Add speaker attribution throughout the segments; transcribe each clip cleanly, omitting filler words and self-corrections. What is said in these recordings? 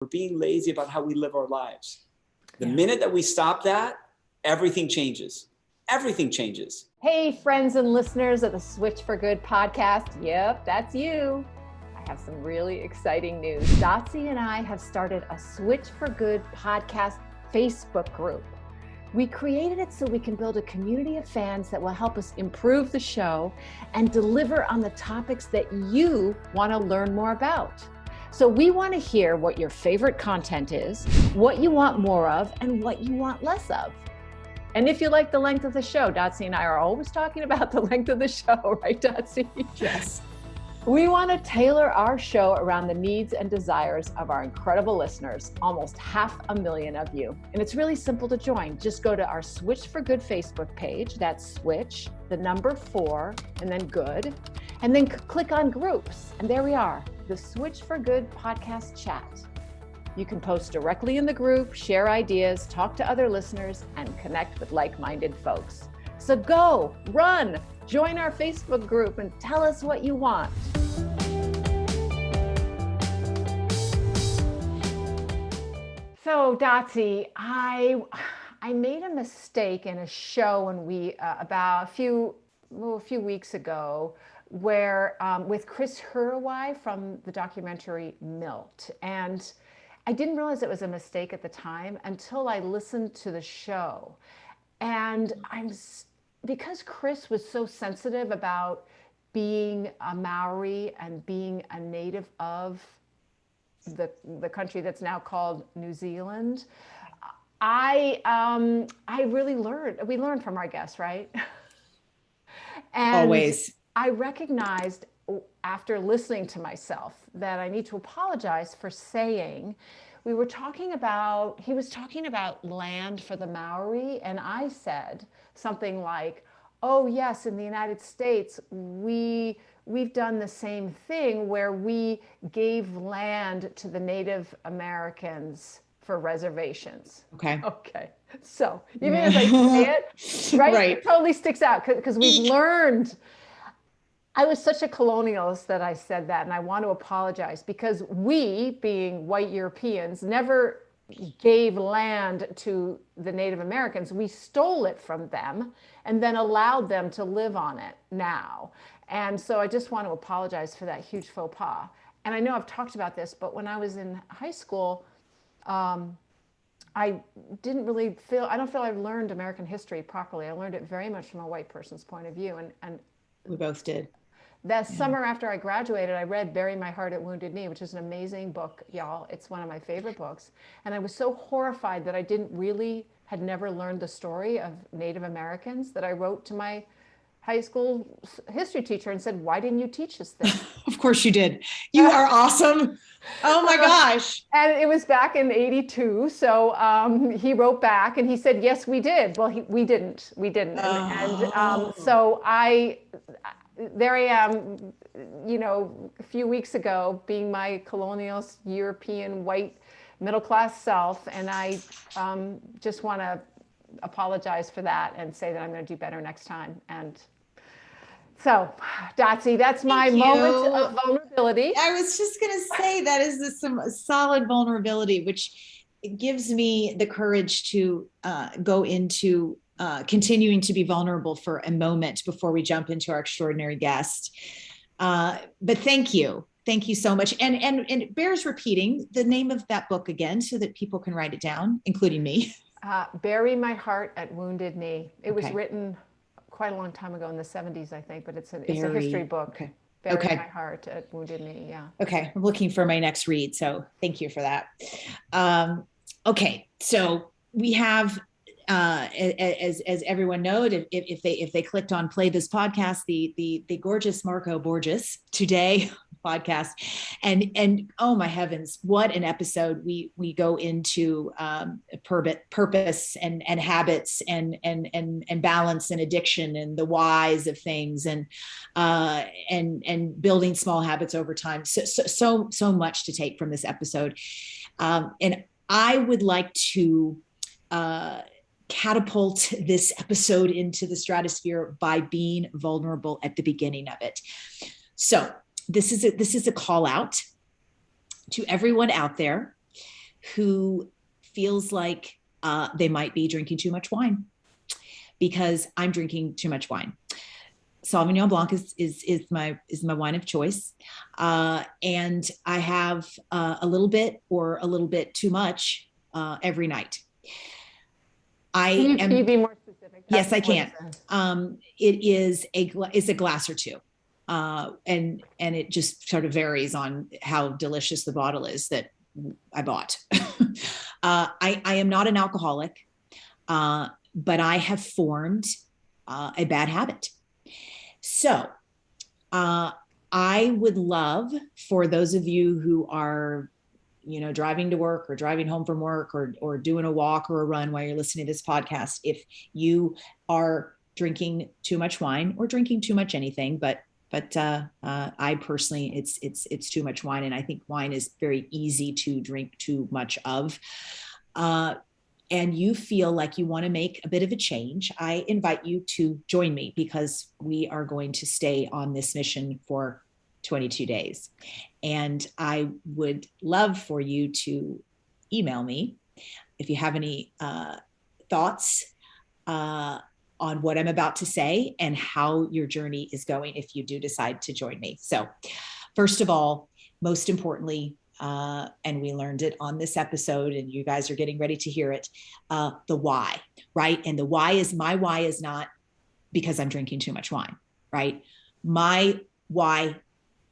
Speaker 1: We're being lazy about how we live our lives. The minute that we stop that, everything changes. Everything changes.
Speaker 2: Hey, friends and listeners of the Switch for Good podcast. Yep, that's you. I have some really exciting news. Dotsie and I have started a Switch for Good podcast Facebook group. We created it so we can build a community of fans that will help us improve the show and deliver on the topics that you want to learn more about. So we want to hear what your favorite content is, what you want more of, and what you want less of. And if you like the length of the show, Dotsie and I are always talking about the length of the show, right, Dotsie?
Speaker 1: Yes.
Speaker 2: We want to tailor our show around the needs and desires of our incredible listeners, almost 500,000 of you. And it's really simple to join. Just go to our Switch for Good Facebook page. That's Switch, the number 4, and then Good. And then click on groups. And there we are, the Switch for Good podcast chat. You can post directly in the group, share ideas, talk to other listeners, and connect with like-minded folks. So go, run, join our Facebook group and tell us what you want. So Dotsie, I made a mistake in a show when we about a few weeks ago, where with Chris Hurway from the documentary Milt, and I didn't realize it was a mistake at the time until I listened to the show, and because Chris was so sensitive about being a Maori and being a native of the country that's now called New Zealand, we learned from our guests, right? And
Speaker 3: always.
Speaker 2: I recognized after listening to myself that I need to apologize for saying he was talking about land for the Maori, and I said something like, oh yes, in the United States, we've done the same thing where we gave land to the Native Americans for reservations.
Speaker 3: Okay.
Speaker 2: So even as I say it, right? It totally sticks out because we've learned. I was such a colonialist that I said that, and I want to apologize because we, being white Europeans, never gave land to the Native Americans. We stole it from them and then allowed them to live on it now. And so I just want to apologize for that huge faux pas. And I know I've talked about this, but when I was in high school, I don't feel I've learned American history properly. I learned it very much from a white person's point of view. And
Speaker 3: we both did.
Speaker 2: That summer after I graduated, I read Bury My Heart at Wounded Knee, which is an amazing book, y'all. It's one of my favorite books. And I was so horrified that I had never learned the story of Native Americans, that I wrote to my high school history teacher and said, why didn't you teach us this?
Speaker 3: Of course you did. You are awesome. Oh my gosh.
Speaker 2: And it was back in 82. So he wrote back and he said, yes, we did. Well, we didn't.
Speaker 3: Oh.
Speaker 2: And so there I am, a few weeks ago, being my colonialist European white middle-class self. And I just want to apologize for that and say that I'm going to do better next time. And so, Dotsie, that's my moment of vulnerability.
Speaker 3: I was just going to say that is some solid vulnerability, which gives me the courage to go into continuing to be vulnerable for a moment before we jump into our extraordinary guest. But thank you. Thank you so much. And it bears repeating the name of that book again so that people can write it down, including me.
Speaker 2: Bury My Heart at Wounded Knee. It was written quite a long time ago in the 70s, I think, but it's a history book.
Speaker 3: Okay.
Speaker 2: Bury My Heart at Wounded Knee, yeah.
Speaker 3: Okay, I'm looking for my next read, so thank you for that. Okay, so we have, as everyone knows, if they clicked on play this podcast, the gorgeous Marco Borges today podcast, and oh my heavens, what an episode. We go into purpose and habits and balance and addiction and the whys of things and building small habits over time. So much to take from this episode, and I would like to catapult this episode into the stratosphere by being vulnerable at the beginning of it. So this is a call out to everyone out there who feels like they might be drinking too much wine, because I'm drinking too much wine. Sauvignon Blanc is my wine of choice, and I have a little bit or a little bit too much every night.
Speaker 2: Can you be more specific?
Speaker 3: Yes, I can. It is a glass or two, and it just sort of varies on how delicious the bottle is that I bought. I am not an alcoholic, but I have formed a bad habit. So I would love for those of you who are, driving to work or driving home from work or doing a walk or a run while you're listening to this podcast, if you are drinking too much wine or drinking too much anything, but I personally, it's too much wine. And I think wine is very easy to drink too much of. And you feel like you want to make a bit of a change, I invite you to join me, because we are going to stay on this mission for 22 days. And I would love for you to email me if you have any thoughts on what I'm about to say and how your journey is going if you do decide to join me. So first of all, most importantly, and we learned it on this episode, and you guys are getting ready to hear it, the why, right? And my why is not because I'm drinking too much wine, right? My why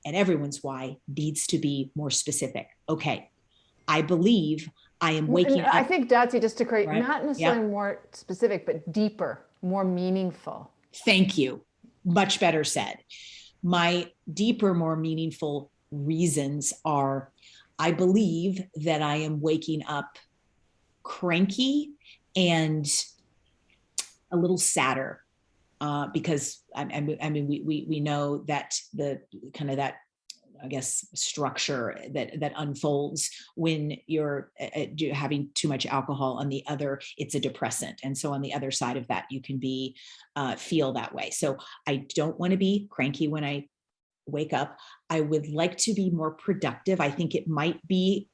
Speaker 3: and everyone's why needs to be more specific. Okay, I believe I am waking up.
Speaker 2: I think, Dotsie, just to create,
Speaker 3: right?
Speaker 2: not necessarily more specific, but deeper, more meaningful.
Speaker 3: Thank you. Much better said. My deeper, more meaningful reasons are, I believe that I am waking up cranky and a little sadder, because we know that the kind of that, I guess, structure that unfolds when you're having too much alcohol. On the other, it's a depressant, and so on the other side of that, you can be feel that way. So I don't want to be cranky when I wake up. I would like to be more productive. I think it might be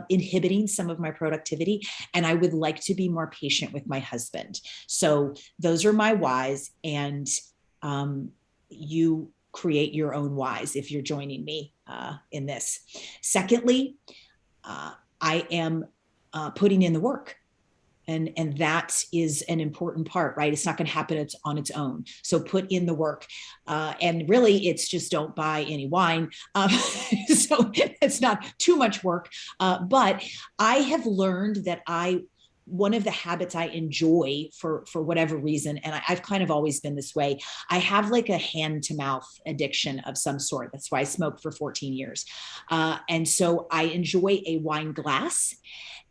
Speaker 3: inhibiting some of my productivity, and I would like to be more patient with my husband. So those are my whys, and you create your own whys if you're joining me in this. Secondly, I am putting in the work. And that is an important part, right? It's not going to happen on its own. So put in the work. And really, it's just don't buy any wine. So it's not too much work. But I have learned that one of the habits I enjoy for whatever reason, and I've kind of always been this way, I have like a hand to mouth addiction of some sort. That's why I smoked for 14 years. And so I enjoy a wine glass,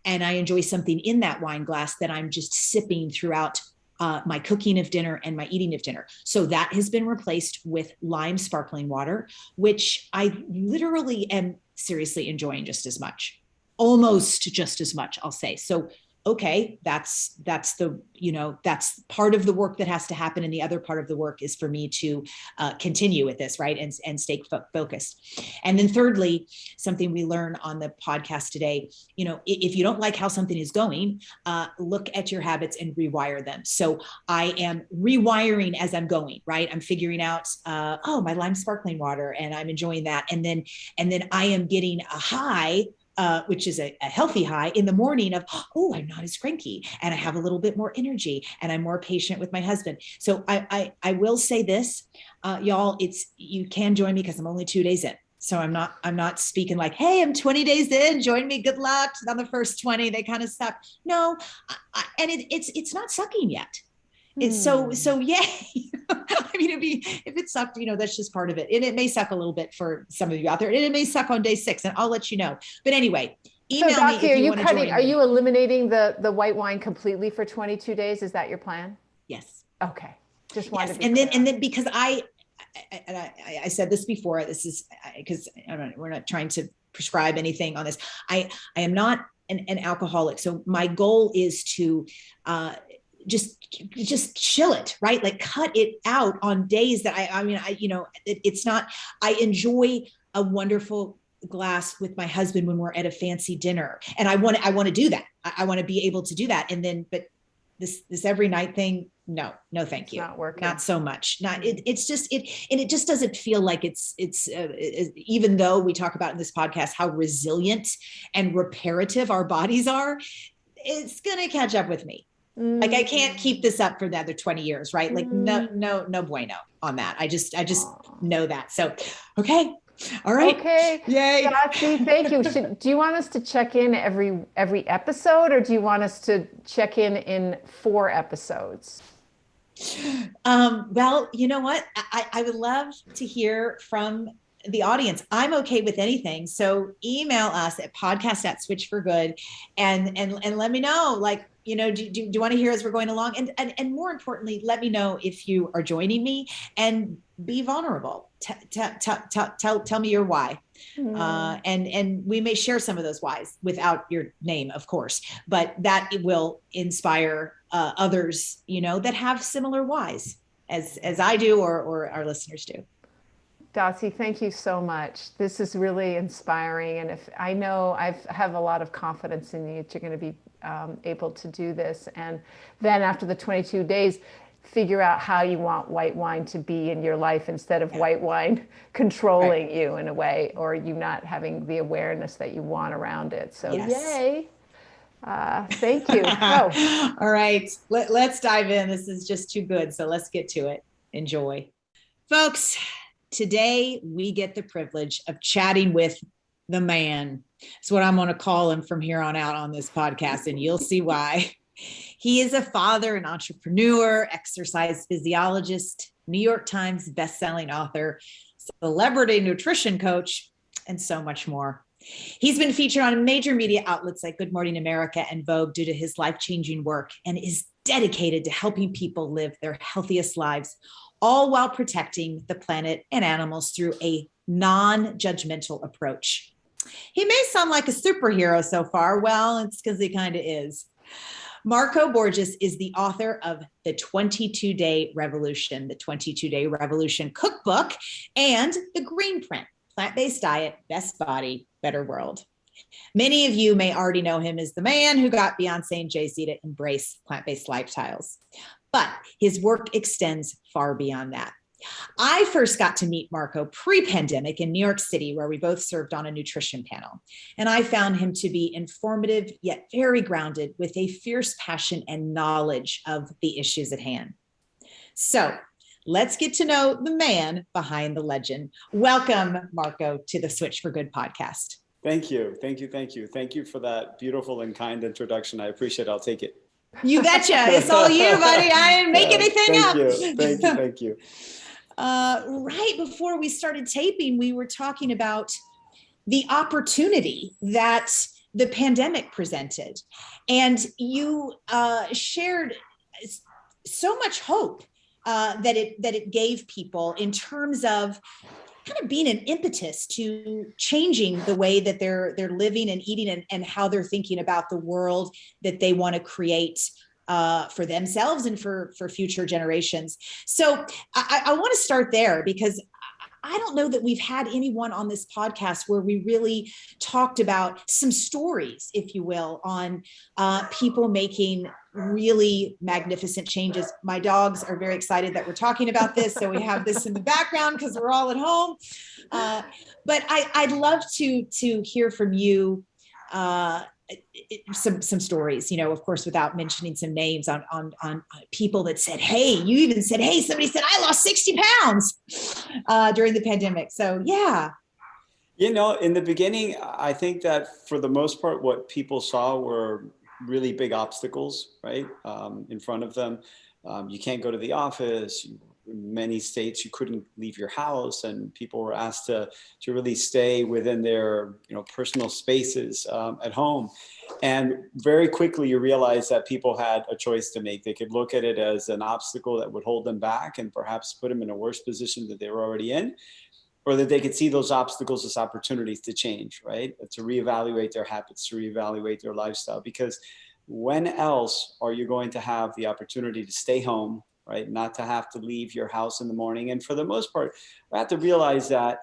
Speaker 3: and I enjoy something in that wine glass that I'm just sipping throughout my cooking of dinner and my eating of dinner. So that has been replaced with lime sparkling water, which I literally am seriously enjoying just as much, almost just as much, I'll say. So okay, that's the, that's part of the work that has to happen. And the other part of the work is for me to continue with this, right? And stay focused. And then thirdly, something we learn on the podcast today, if you don't like how something is going, look at your habits and rewire them. So I am rewiring as I'm going, right? I'm figuring out, my lime sparkling water, and I'm enjoying that. And then I am getting a high, which is a healthy high in the morning of, I'm not as cranky, and I have a little bit more energy, and I'm more patient with my husband. So I will say this, y'all, you can join me because I'm only 2 days in. So I'm not speaking like, hey, I'm 20 days in, join me, good luck on the first 20, they kind of suck. No, and it's not sucking yet. It's so yay. I mean, if it sucked, that's just part of it. And it may suck a little bit for some of you out there, and it may suck on day 6, and I'll let you know. But anyway, email me if you want to join me.
Speaker 2: Are you eliminating the white wine completely for 22 days? Is that your plan?
Speaker 3: Yes.
Speaker 2: Okay. Just wanted to be
Speaker 3: clear. And then because I said this before, this is because we're not trying to prescribe anything on this. I am not an alcoholic. So my goal is to, just chill it, right? Like cut it out on days that it's not, I enjoy a wonderful glass with my husband when we're at a fancy dinner. And I want to do that. I want to be able to do that. And then, but this every night thing, no, thank you.
Speaker 2: It's not working.
Speaker 3: Not so much. It's just, and it just doesn't feel like it's even though we talk about in this podcast, how resilient and reparative our bodies are, it's going to catch up with me. Like I can't keep this up for the other 20 years, right? Like no bueno on that. I just know that. So, okay. All right.
Speaker 2: Okay.
Speaker 3: Yay.
Speaker 2: Dotsie, thank you. Do you want us to check in every episode, or do you want us to check in 4 episodes?
Speaker 3: Well, you know what? I would love to hear from the audience. I'm okay with anything. So email us at podcast@switchforgood and let me know, like, you know, do you want to hear as we're going along? And more importantly, let me know if you are joining me, and be vulnerable. Tell me your why. And we may share some of those whys without your name, of course, but that it will inspire others, you know, that have similar whys as I do, or our listeners do.
Speaker 2: Dotsie, thank you so much. This is really inspiring. And if I know I have a lot of confidence in you that you're going to be able to do this. And then after the 22 days, figure out how you want white wine to be in your life instead of white wine controlling you in a way, or you not having the awareness that you want around it. So yay. Thank you.
Speaker 3: All right, let's dive in. This is just too good. So let's get to it. Enjoy. Folks, today we get the privilege of chatting with the man. It's what I'm going to call him from here on out on this podcast, and you'll see why. He is a father, an entrepreneur, exercise physiologist, New York Times bestselling author, celebrity nutrition coach, and so much more. He's been featured on major media outlets like Good Morning America and Vogue due to his life-changing work, and is dedicated to helping people live their healthiest lives, all while protecting the planet and animals through a non-judgmental approach. He may sound like a superhero so far. Well, it's because he kind of is. Marco Borges is the author of The 22-Day Revolution, the 22-Day Revolution Cookbook, and the Greenprint, Plant-Based Diet, Best Body, Better World. Many of you may already know him as the man who got Beyonce and Jay-Z to embrace plant-based lifestyles, but his work extends far beyond that. I first got to meet Marco pre-pandemic in New York City, where we both served on a nutrition panel. And I found him to be informative, yet very grounded, with a fierce passion and knowledge of the issues at hand. So let's get to know the man behind the legend. Welcome, Marco, to the Switch for Good podcast.
Speaker 1: Thank you. Thank you for that beautiful and kind introduction. I appreciate it. I'll take it.
Speaker 3: You betcha. It's all you, buddy. I didn't make anything up.
Speaker 1: Thank you.
Speaker 3: Right before we started taping, we were talking about the opportunity that the pandemic presented. And you shared so much hope that it gave people in terms of kind of being an impetus to changing the way that they're living and eating, and how they're thinking about the world that they want to create for themselves and for future generations. So I want to start there, because I don't know that we've had anyone on this podcast where we really talked about some stories, if you will, on people making really magnificent changes. My dogs are very excited that we're talking about this, so we have this in the background because we're all at home. But I'd love to hear from you some stories, you know, of course, without mentioning some names on people that said, hey, you even said, hey, somebody said, I lost 60 pounds during the pandemic. So, yeah.
Speaker 1: You know, in the beginning, I think that for the most part, what people saw were really big obstacles, right, in front of them. You can't go to the office. In many states, you couldn't leave your house, and people were asked to really stay within their, you know, personal spaces at home. And very quickly, you realize that people had a choice to make. They could look at it as an obstacle that would hold them back and perhaps put them in a worse position that they were already in, or that they could see those obstacles as opportunities to change, right? To reevaluate their habits, to reevaluate their lifestyle. Because when else are you going to have the opportunity to stay home, right? Not to have to leave your house in the morning. And for the most part, we have to realize that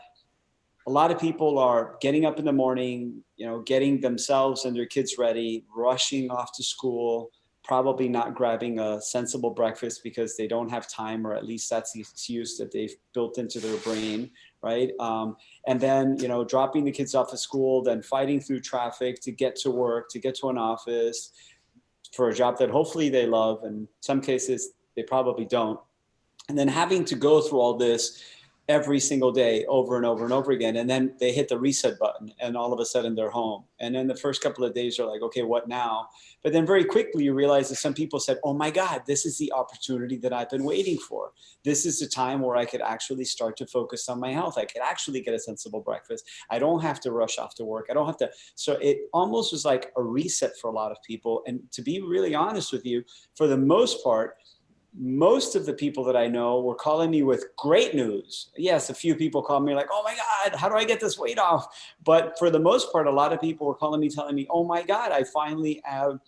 Speaker 1: a lot of people are getting up in the morning, getting themselves and their kids ready, rushing off to school, probably not grabbing a sensible breakfast because they don't have time, or at least that's the excuse that they've built into their brain, right? And then, dropping the kids off at school, then fighting through traffic to get to work, to get to an office for a job that hopefully they love. And in some cases, they probably don't. And then having to go through all this every single day over and over and over again. And then they hit the reset button and all of a sudden they're home. And then the first couple of days are like, okay, what now? But then very quickly you realize that some people said, oh my God, this is the opportunity that I've been waiting for. This is the time where I could actually start to focus on my health. I could actually get a sensible breakfast. I don't have to rush off to work. I don't have to. So it almost was like a reset for a lot of people. And to be really honest with you, for the most part, most of the people that I know were calling me with great news. Yes, a few people called me like, oh my God, how do I get this weight off? But for the most part, a lot of people were calling me, telling me, oh my God, I finally have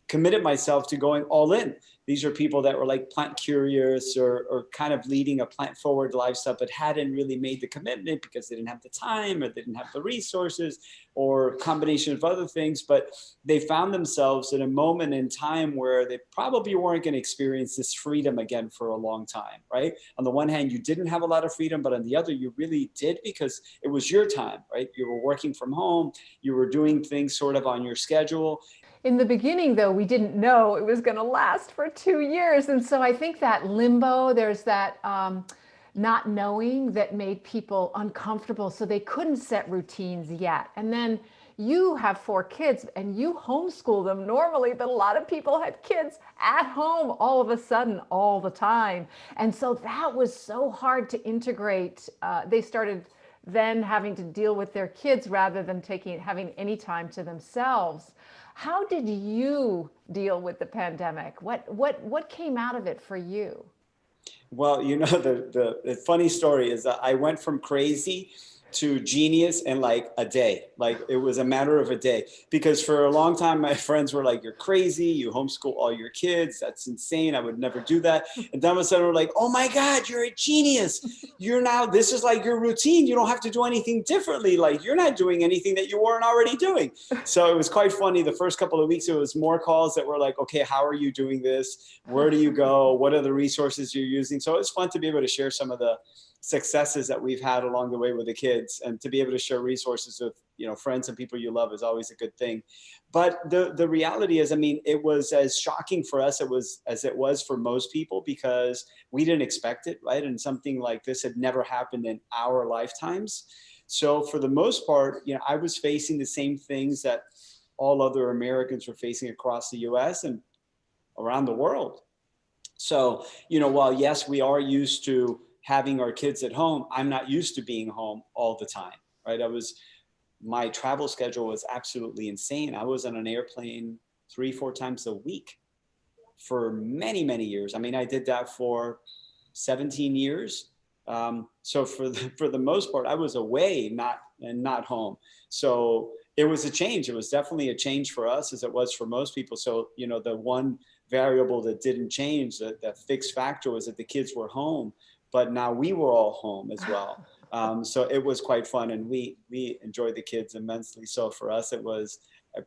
Speaker 1: committed myself to going all in. These are people that were like plant curious or kind of leading a plant forward lifestyle, but hadn't really made the commitment because they didn't have the time or they didn't have the resources or a combination of other things. But they found themselves in a moment in time where they probably weren't going to experience this freedom again for a long time, right? On the one hand, you didn't have a lot of freedom, but on the other, you really did because it was your time, right? You were working from home, you were doing things sort of on your schedule.
Speaker 2: In the beginning, though, we didn't know it was going to last for 2 years. And so I think that limbo, there's that not knowing that made people uncomfortable. So they couldn't set routines yet. And then you have 4 kids and you homeschool them normally, but a lot of people had kids at home all of a sudden, all the time. And so that was so hard to integrate. They started then having to deal with their kids rather than having any time to themselves. How did you deal with the pandemic? What came out of it for you?
Speaker 1: Well, the funny story is that I went from crazy to genius in like a day. Like it was a matter of a day, because for a long time, my friends were like, you're crazy. You homeschool all your kids. That's insane. I would never do that. And then all of a sudden we're like, oh my God, you're a genius. This is like your routine. You don't have to do anything differently. Like you're not doing anything that you weren't already doing. So it was quite funny. The first couple of weeks, it was more calls that were like, okay, how are you doing this? Where do you go? What are the resources you're using? So it's fun to be able to share some of the successes that we've had along the way with the kids, and to be able to share resources with friends and people you love is always a good thing. But the reality is, it was as shocking for us as it was for most people, because we didn't expect it, right? And something like this had never happened in our lifetimes. So for the most part, I was facing the same things that all other Americans were facing across the US and around the world. So, while yes, we are used to having our kids at home, I'm not used to being home all the time, right? My travel schedule was absolutely insane. I was on an airplane 3-4 times a week for many, many years. I did that for 17 years. So for the most part, I was away, not home. So it was a change. It was definitely a change for us, as it was for most people. So, the one variable that didn't change, that fixed factor, was that the kids were home, but now we were all home as well. So it was quite fun, and we enjoyed the kids immensely. So for us,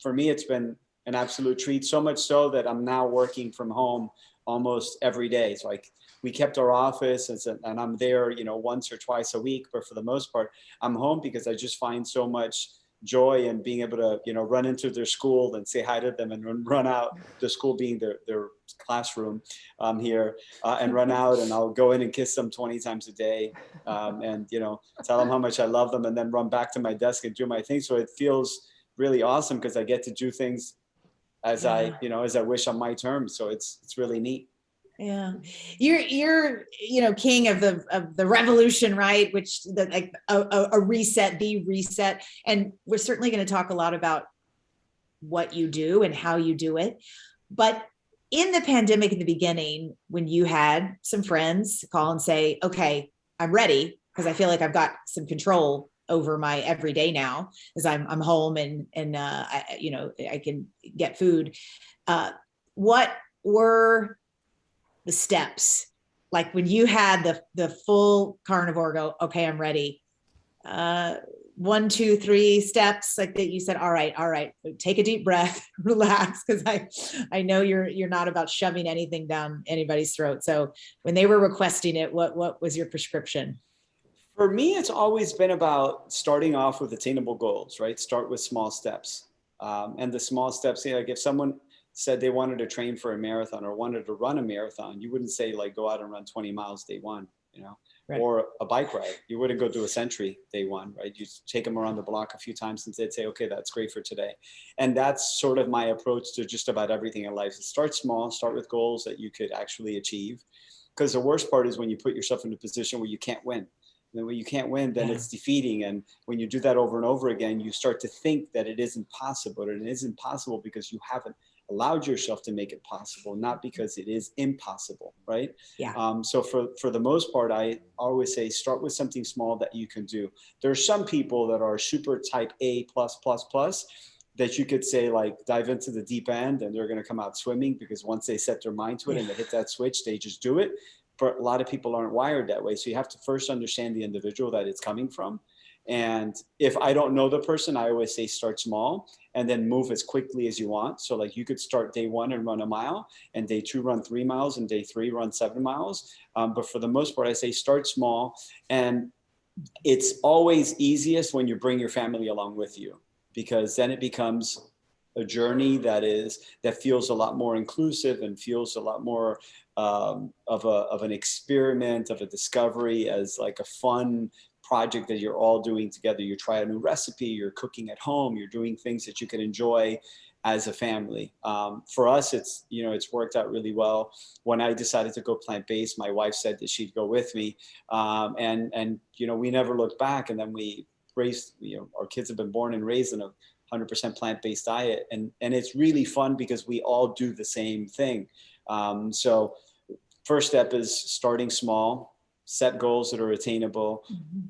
Speaker 1: for me, it's been an absolute treat, so much so that I'm now working from home almost every day. So we kept our office and I'm there, once or twice a week, but for the most part, I'm home because I just find so much joy in being able to, run into their school and say hi to them, and run out, the school being their classroom here, and run out, and I'll go in and kiss them 20 times a day, and, tell them how much I love them, and then run back to my desk and do my thing. So it feels really awesome because I get to do things as I wish on my terms. So it's really neat.
Speaker 3: Yeah, you're king of the revolution, right? Which a reset, the reset, and we're certainly going to talk a lot about what you do and how you do it. But in the pandemic, in the beginning, when you had some friends call and say, "Okay, I'm ready because I feel like I've got some control over my everyday now, as I'm home and I can get food." What were the steps, like when you had the full carnivore go, okay, I'm ready? 1, 2, 3 steps like that. You said, all right, take a deep breath, relax. Cause I know you're not about shoving anything down anybody's throat. So when they were requesting it, what was your prescription?
Speaker 1: For me, it's always been about starting off with attainable goals, right? Start with small steps. And the small steps, like if someone said they wanted to train for a marathon or wanted to run a marathon, you wouldn't say like, go out and run 20 miles day one, right. Or a bike ride. You wouldn't go do a century day one, right? You take them around the block a few times and they'd say, okay, that's great for today. And that's sort of my approach to just about everything in life. Start small, start with goals that you could actually achieve. Because the worst part is when you put yourself in a position where you can't win. And when you can't win, then it's defeating. And when you do that over and over again, you start to think that it isn't possible. And it isn't possible because you haven't allowed yourself to make it possible, not because it is impossible, right?
Speaker 3: Yeah.
Speaker 1: So for the most part, I always say start with something small that you can do. There are some people that are super type A+++, that you could say like dive into the deep end and they're going to come out swimming because once they set their mind to it and they hit that switch, they just do it. But a lot of people aren't wired that way. So you have to first understand the individual that it's coming from. And if I don't know the person, I always say start small and then move as quickly as you want. So like you could start day 1 and run a mile, and day 2 run 3 miles, and day 3 run 7 miles. But for the most part, I say start small. And it's always easiest when you bring your family along with you, because then it becomes a journey that feels a lot more inclusive and feels a lot more of an experiment, of a discovery, as like a fun project that you're all doing together. You try a new recipe, you're cooking at home, you're doing things that you can enjoy as a family. For us, it's worked out really well. When I decided to go plant-based, my wife said that she'd go with me. And we never looked back. And then we raised, our kids have been born and raised in a 100% plant-based diet. And it's really fun because we all do the same thing. So first step is starting small, set goals that are attainable,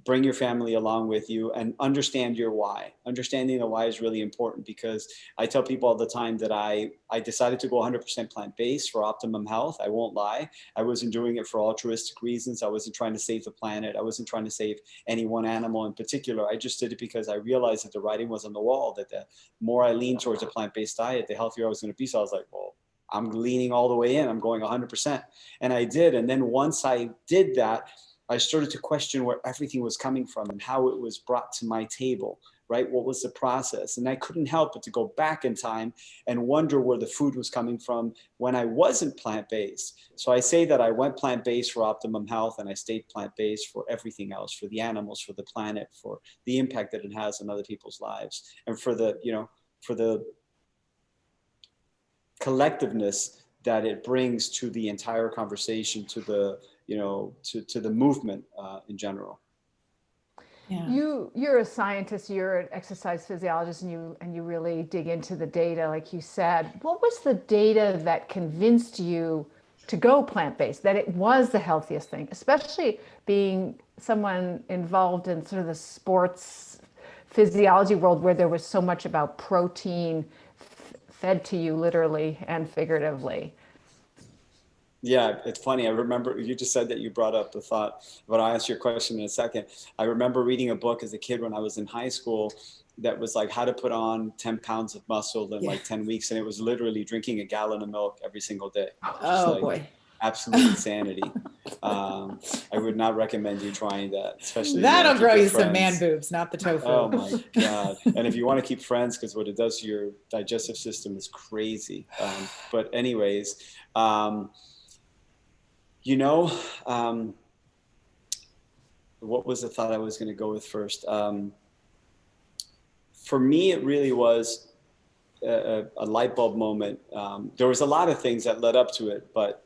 Speaker 1: bring your family along with you, and understand your why. Understanding the why is really important, because I tell people all the time that I decided to go 100% plant-based for optimum health. I won't lie. I wasn't doing it for altruistic reasons. I wasn't trying to save the planet. I wasn't trying to save any one animal in particular. I just did it because I realized that the writing was on the wall, that the more I leaned towards a plant-based diet, the healthier I was going to be. So I was like, well, I'm leaning all the way in. I'm going 100%. And I did. And then once I did that, I started to question where everything was coming from and how it was brought to my table, right? What was the process? And I couldn't help but to go back in time and wonder where the food was coming from when I wasn't plant-based. So I say that I went plant-based for optimum health, and I stayed plant-based for everything else, for the animals, for the planet, for the impact that it has on other people's lives, and for the collectiveness that it brings to the entire conversation, to the to the movement in general.
Speaker 2: Yeah. You're a scientist, you're an exercise physiologist, and you really dig into the data, like you said. What was the data that convinced you to go plant-based, that it was the healthiest thing, especially being someone involved in sort of the sports physiology world, where there was so much about protein fed to you literally and figuratively?
Speaker 1: Yeah, it's funny. I remember you just said that, you brought up the thought, but I'll answer your question in a second. I remember reading a book as a kid when I was in high school that was like how to put on 10 pounds of muscle in like 10 weeks. And it was literally drinking a gallon of milk every single day.
Speaker 3: Oh boy.
Speaker 1: Absolute insanity. I would not recommend you trying that, especially
Speaker 3: that'll grow you some man boobs, not the tofu.
Speaker 1: Oh my God. And if you want to keep friends, because what it does to your digestive system is crazy. But anyways, what was the thought I was going to go with first? For me, it really was a light bulb moment. There was a lot of things that led up to it, but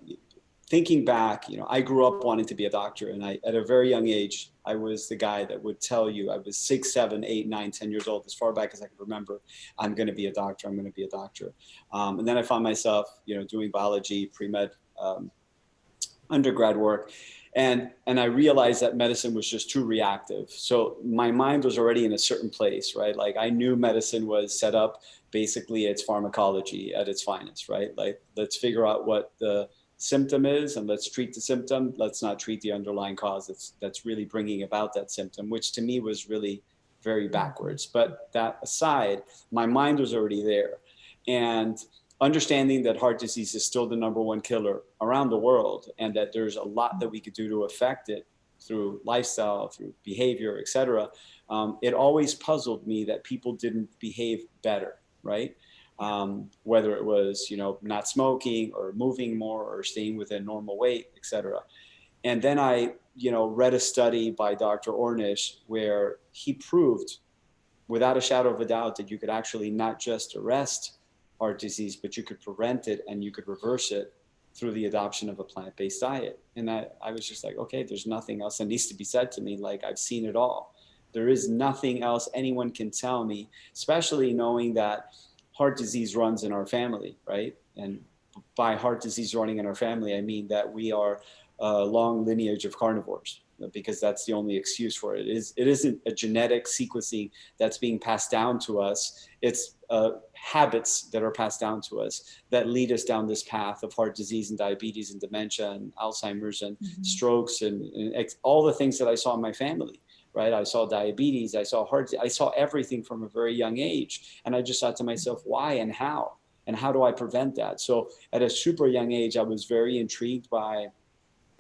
Speaker 1: thinking back, I grew up wanting to be a doctor, and at a very young age, I was the guy that would tell you, I was 6, 7, 8, 9, 10 years old, as far back as I could remember, I'm going to be a doctor. I'm going to be a doctor. And then I found myself, doing biology, pre-med, undergrad work. And I realized that medicine was just too reactive. So my mind was already in a certain place, right? Like I knew medicine was set up, basically it's pharmacology at its finest, right? Like let's figure out what the symptom is, and let's treat the symptom. Let's not treat the underlying cause that's really bringing about that symptom, which to me was really very backwards. But that aside, my mind was already there. And understanding that heart disease is still the #1 killer around the world, and that there's a lot that we could do to affect it through lifestyle, through behavior, et cetera. It always puzzled me that people didn't behave better, right? Whether it was, not smoking or moving more or staying within normal weight, et cetera. And then I, read a study by Dr. Ornish where he proved without a shadow of a doubt that you could actually not just arrest heart disease, but you could prevent it and you could reverse it through the adoption of a plant-based diet. And I was just like, okay, there's nothing else that needs to be said to me. Like, I've seen it all. There is nothing else anyone can tell me, especially knowing that heart disease runs in our family, right? And by heart disease running in our family, I mean that we are a long lineage of carnivores, because that's the only excuse for it. It isn't a genetic sequencing that's being passed down to us. It's habits that are passed down to us that lead us down this path of heart disease and diabetes and dementia and Alzheimer's and strokes and all the things that I saw in my family, right? I saw diabetes, I saw I saw everything from a very young age. And I just thought to myself, why and how? And how do I prevent that? So at a super young age, I was very intrigued by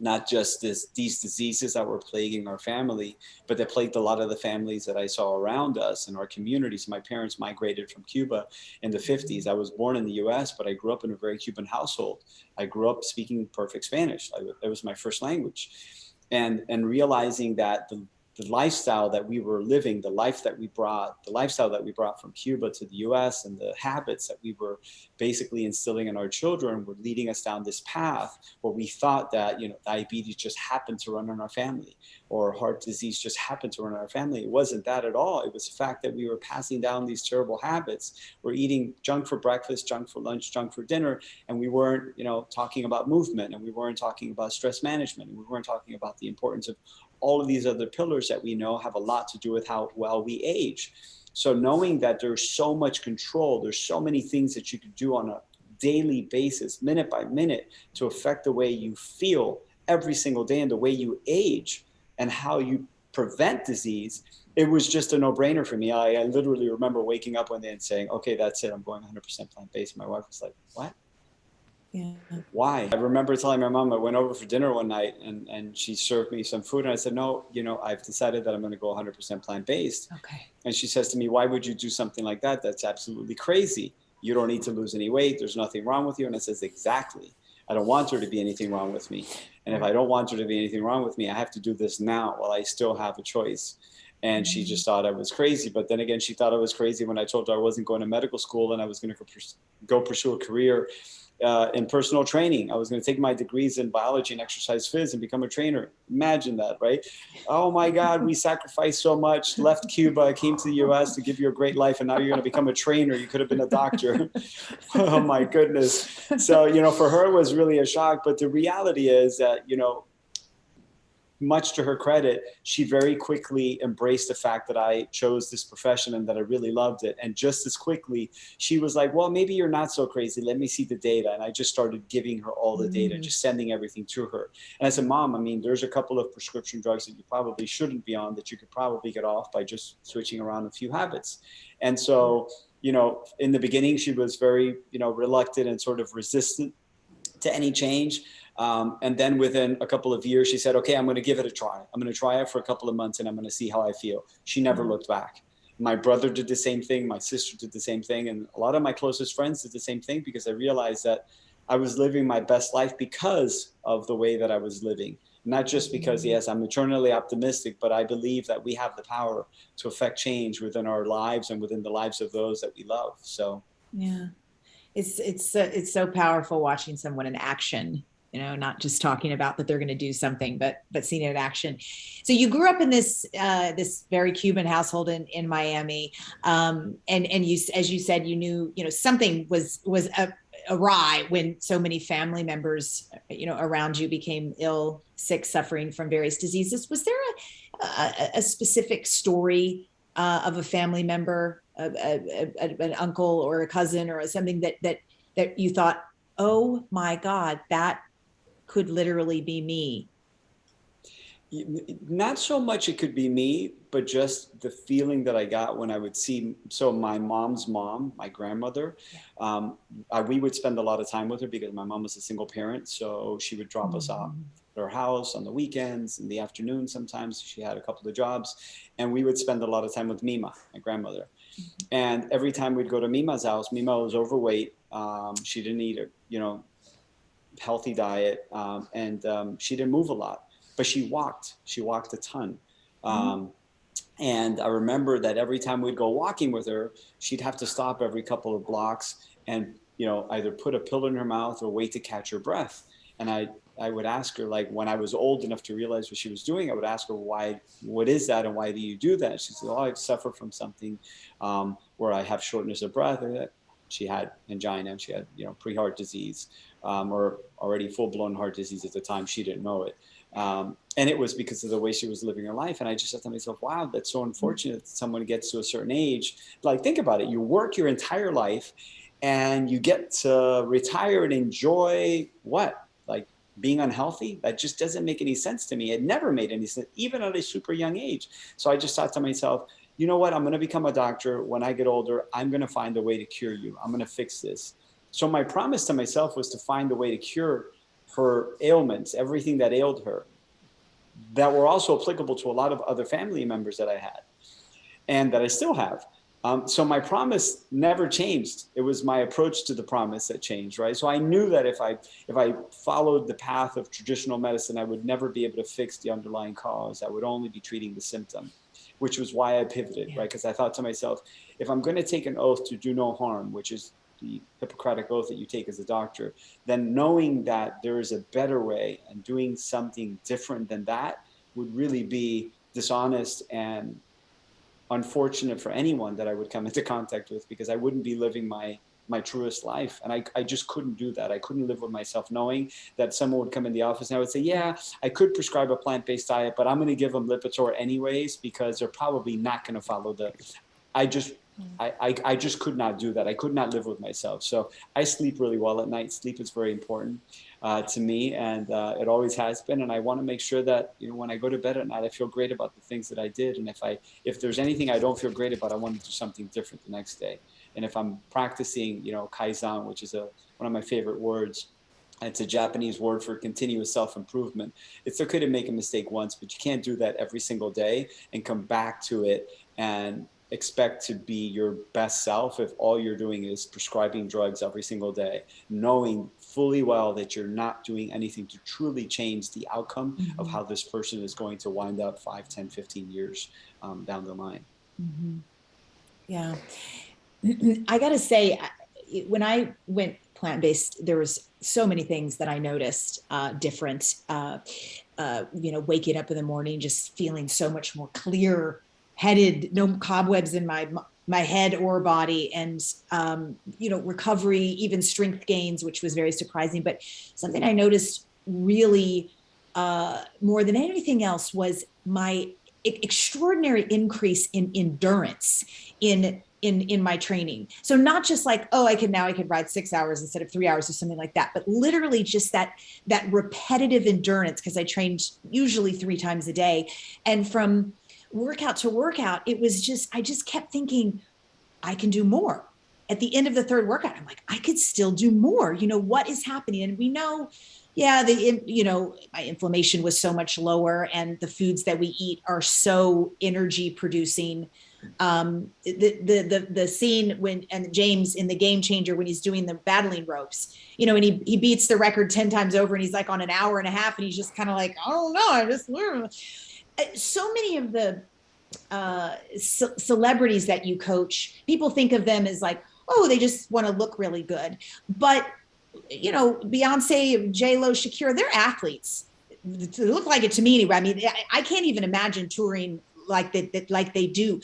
Speaker 1: not just these diseases that were plaguing our family, but that plagued a lot of the families that I saw around us in our communities. My parents migrated from Cuba in the 50s. I was born in the US, but I grew up in a very Cuban household. I grew up speaking perfect Spanish. It was my first language. And realizing that the lifestyle that we were living, the lifestyle that we brought from Cuba to the US, and the habits that we were basically instilling in our children were leading us down this path where we thought that, diabetes just happened to run in our family, or heart disease just happened to run in our family. It wasn't that at all. It was the fact that we were passing down these terrible habits. We're eating junk for breakfast, junk for lunch, junk for dinner, and we weren't, talking about movement, and we weren't talking about stress management, and we weren't talking about the importance of all of these other pillars that we know have a lot to do with how well we age. So knowing that there's so much control, there's so many things that you can do on a daily basis, minute by minute, to affect the way you feel every single day and the way you age and how you prevent disease, it was just a no-brainer for me. I literally remember waking up one day and saying, okay, that's it, I'm going 100% plant-based. My wife was like, what?
Speaker 3: Yeah.
Speaker 1: Why? I remember telling my mom, I went over for dinner one night and she served me some food. And I said, no, I've decided that I'm going to go 100% plant-based.
Speaker 3: Okay.
Speaker 1: And she says to me, why would you do something like that? That's absolutely crazy. You don't need to lose any weight. There's nothing wrong with you. And I says, exactly. I don't want there to be anything wrong with me. And if I don't want there to be anything wrong with me, I have to do this now while I still have a choice. And she just thought I was crazy. But then again, she thought I was crazy when I told her I wasn't going to medical school and I was going to go pursue a career in personal training. I was going to take my degrees in biology and exercise phys and become a trainer. Imagine that, right? Oh my God, we sacrificed so much, left Cuba, came to the US to give you a great life, and now you're going to become a trainer. You could have been a doctor. Oh my goodness. So, for her it was really a shock. But the reality is that, much to her credit, she very quickly embraced the fact that I chose this profession and that I really loved it. And just as quickly, she was like, well, maybe you're not so crazy. Let me see the data. And I just started giving her all the data, just sending everything to her. And I said, Mom, there's a couple of prescription drugs that you probably shouldn't be on that you could probably get off by just switching around a few habits. And so, in the beginning, she was very, reluctant and sort of resistant to any change. And then within a couple of years, she said, okay, I'm going to give it a try. I'm going to try it for a couple of months and I'm going to see how I feel. She never looked back. My brother did the same thing. My sister did the same thing. And a lot of my closest friends did the same thing, because I realized that I was living my best life because of the way that I was living. Not just because, yes, I'm eternally optimistic, but I believe that we have the power to affect change within our lives and within the lives of those that we love. So,
Speaker 3: yeah, it's so powerful watching someone in action. Not just talking about that they're going to do something, but seeing it in action. So you grew up in this very Cuban household in Miami, and you, as you said, you knew something was awry when so many family members around you became ill, sick, suffering from various diseases. Was there a specific story of a family member, an uncle or a cousin or something that you thought, oh my God, that could literally be me?
Speaker 1: Not so much it could be me, but just the feeling that I got when I would see, so my mom's mom, my grandmother, we would spend a lot of time with her because my mom was a single parent. So she would drop us off at her house on the weekends, in the afternoon. Sometimes she had a couple of jobs, and we would spend a lot of time with Mima, my grandmother. And every time we'd go to Mima's house, Mima was overweight. She didn't eat a, healthy diet, and she didn't move a lot. But she walked a ton. And I remember that every time we'd go walking with her, she'd have to stop every couple of blocks and, either put a pill in her mouth or wait to catch her breath. And I would ask her, like, when I was old enough to realize what she was doing, I would ask her, what is that? And why do you do that? She said, I suffer from something where I have shortness of breath. She had angina, and she had, pre-heart disease, or already full-blown heart disease at the time. She didn't know it. And it was because of the way she was living her life. And I just said to myself, wow, that's so unfortunate that someone gets to a certain age. Like, think about it. You work your entire life and you get to retire and enjoy what? Like, being unhealthy? That just doesn't make any sense to me. It never made any sense, even at a super young age. So I just thought to myself, you know what? I'm going to become a doctor. When I get older, I'm going to find a way to cure you. I'm going to fix this. So my promise to myself was to find a way to cure her ailments, everything that ailed her, that were also applicable to a lot of other family members that I had and that I still have. So my promise never changed. It was my approach to the promise that changed, right? So I knew that if I followed the path of traditional medicine, I would never be able to fix the underlying cause. I would only be treating the symptom, which was why I pivoted, right? Because I thought to myself, if I'm going to take an oath to do no harm, which is the Hippocratic oath that you take as a doctor, then knowing that there is a better way and doing something different than that would really be dishonest and unfortunate for anyone that I would come into contact with, because I wouldn't be living my truest life. And I just couldn't do that. I couldn't live with myself knowing that someone would come in the office and I would say, yeah, I could prescribe a plant-based diet, but I'm going to give them Lipitor anyways, because they're probably not going to follow I just could not do that. I could not live with myself. So I sleep really well at night. Sleep is very important to me, and it always has been. And I want to make sure that, when I go to bed at night, I feel great about the things that I did. And if there's anything I don't feel great about, I want to do something different the next day. And if I'm practicing, Kaizen, which is one of my favorite words, it's a Japanese word for continuous self-improvement. It's okay to make a mistake once, but you can't do that every single day and come back to it and expect to be your best self if all you're doing is prescribing drugs every single day, knowing fully well that you're not doing anything to truly change the outcome of how this person is going to wind up 5, 10, 15 years down the line.
Speaker 3: Yeah. I got to say, when I went plant-based, there was so many things that I noticed different, waking up in the morning, just feeling so much more clear headed, no cobwebs in my head or body, and recovery, even strength gains, which was very surprising. But something I noticed really more than anything else was my extraordinary increase in endurance in my training. So not just like, I could ride 6 hours instead of 3 hours or something like that, but literally just that repetitive endurance, because I trained usually 3 times a day. And from workout to workout, it was I just kept thinking, I can do more. At the end of the third workout, I'm like, I could still do more. What is happening? And we know, my inflammation was so much lower, and the foods that we eat are so energy producing. The scene and James in The Game Changer, when he's doing the battling ropes, and he beats the record 10 times over, and he's like on an hour and a half, and he's just kind of like, I don't know, I just learned. So many of the celebrities that you coach, people think of them as like, they just want to look really good. But, Beyonce, J-Lo, Shakira, they're athletes. They look like it to me anyway. I mean, I can't even imagine touring like they do.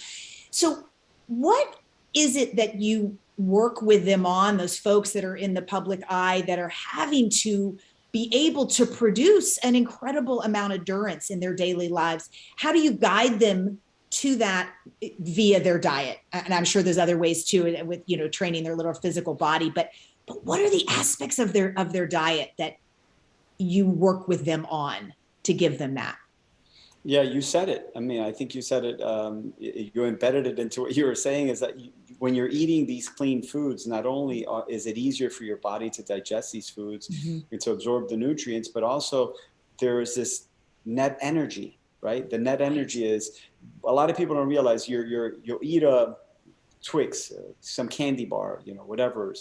Speaker 3: So what is it that you work with them on, those folks that are in the public eye that are having to be able to produce an incredible amount of endurance in their daily lives? How do you guide them to that via their diet? And I'm sure there's other ways too, with, training their little physical body, but what are the aspects of their diet that you work with them on to give them that?
Speaker 1: Yeah, you said it. I mean, I think you said it. You embedded it into what you were saying, is that when you're eating these clean foods, not only is it easier for your body to digest these foods and to absorb the nutrients, but also there is this net energy, right? The net energy is, a lot of people don't realize you'll eat a Twix, some candy bar, whatever.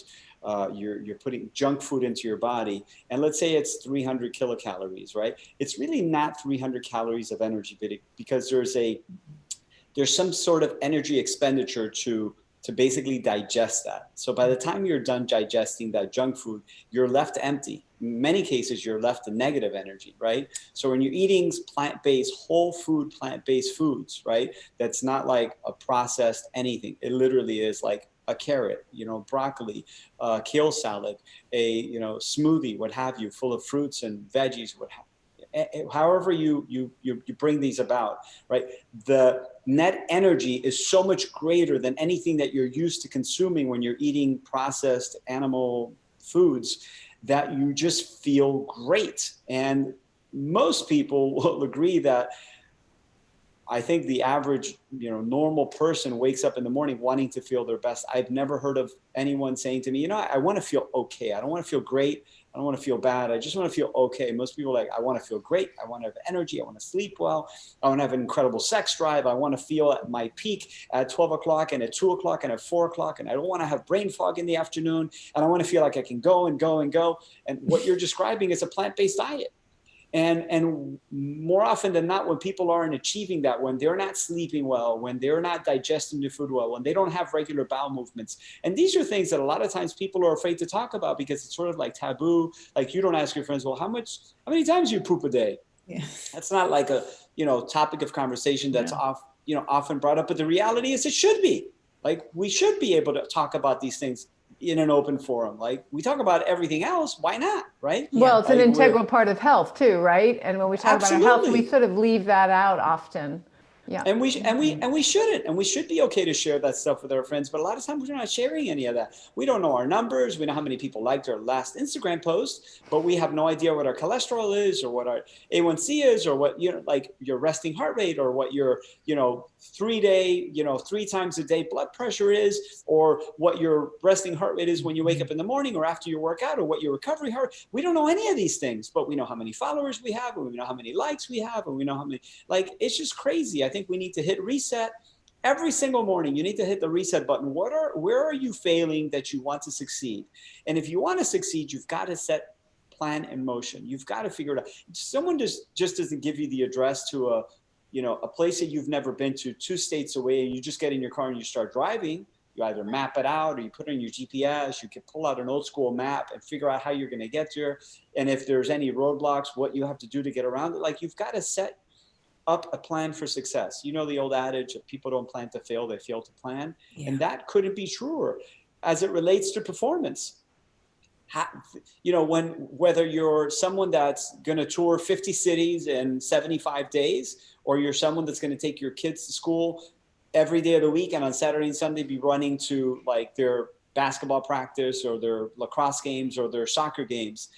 Speaker 1: You're putting junk food into your body, and let's say it's 300 kilocalories, right? It's really not 300 calories of energy, because there's some sort of energy expenditure to basically digest that. So by the time you're done digesting that junk food, you're left empty. In many cases, you're left in negative energy, right? So when you're eating plant-based, whole food, plant-based foods, right? That's not like a processed anything. It literally is like a carrot, broccoli, kale salad, a, smoothie, what have you, full of fruits and veggies, however you bring these about, right? The net energy is so much greater than anything that you're used to consuming when you're eating processed animal foods, that you just feel great. And most people will agree that, I think the average, normal person wakes up in the morning wanting to feel their best. I've never heard of anyone saying to me, I want to feel okay. I don't want to feel great. I don't want to feel bad. I just want to feel okay. Most people are like, I want to feel great. I want to have energy. I want to sleep well. I want to have an incredible sex drive. I want to feel at my peak at 12 o'clock and at 2 o'clock and at 4 o'clock. And I don't want to have brain fog in the afternoon. And I want to feel like I can go and go and go. And what you're describing is a plant-based diet. And more often than not, when people aren't achieving that, when they're not sleeping well, when they're not digesting the food well, when they don't have regular bowel movements, and these are things that a lot of times people are afraid to talk about because it's sort of like taboo. Like, you don't ask your friends, well, how many times do you poop a day?
Speaker 3: Yeah.
Speaker 1: That's not like a, topic of conversation that's often brought up. But the reality is, it should be. Like, we should be able to talk about these things in an open forum. Like, we talk about everything else, why not, right?
Speaker 2: Well, it's an
Speaker 1: Like,
Speaker 2: integral part of health too, right? And when we talk about our health, we sort of leave that out often. Yeah.
Speaker 1: And we shouldn't, and we should be okay to share that stuff with our friends. But a lot of times we're not sharing any of that. We don't know our numbers. We know how many people liked our last Instagram post, but we have no idea what our cholesterol is, or what our A1C is, or what, like your resting heart rate, or what your, 3-day, 3 times a day blood pressure is, or what your resting heart rate is when you wake up in the morning or after your workout, or what your recovery heart. We don't know any of these things, but we know how many followers we have, and we know how many likes we have, and we know how many, like, it's just crazy. I think we need to hit reset every single morning. You need to hit the reset button. Where are you failing that you want to succeed? And if you want to succeed, you've got to set plan in motion. You've got to figure it out. Someone just doesn't give you the address to a place that you've never been to, 2 states away, and you just get in your car and you start driving. You either map it out, or you put it in your GPS. You can pull out an old school map and figure out how you're going to get there. And if there's any roadblocks, what you have to do to get around it. Like, you've got to set up a plan for success. The old adage, if people don't plan to fail, they fail to plan. Yeah. And that couldn't be truer as it relates to performance. Whether you're someone that's going to tour 50 cities in 75 days, or you're someone that's going to take your kids to school every day of the week, and on Saturday and Sunday be running to like their basketball practice or their lacrosse games or their soccer games,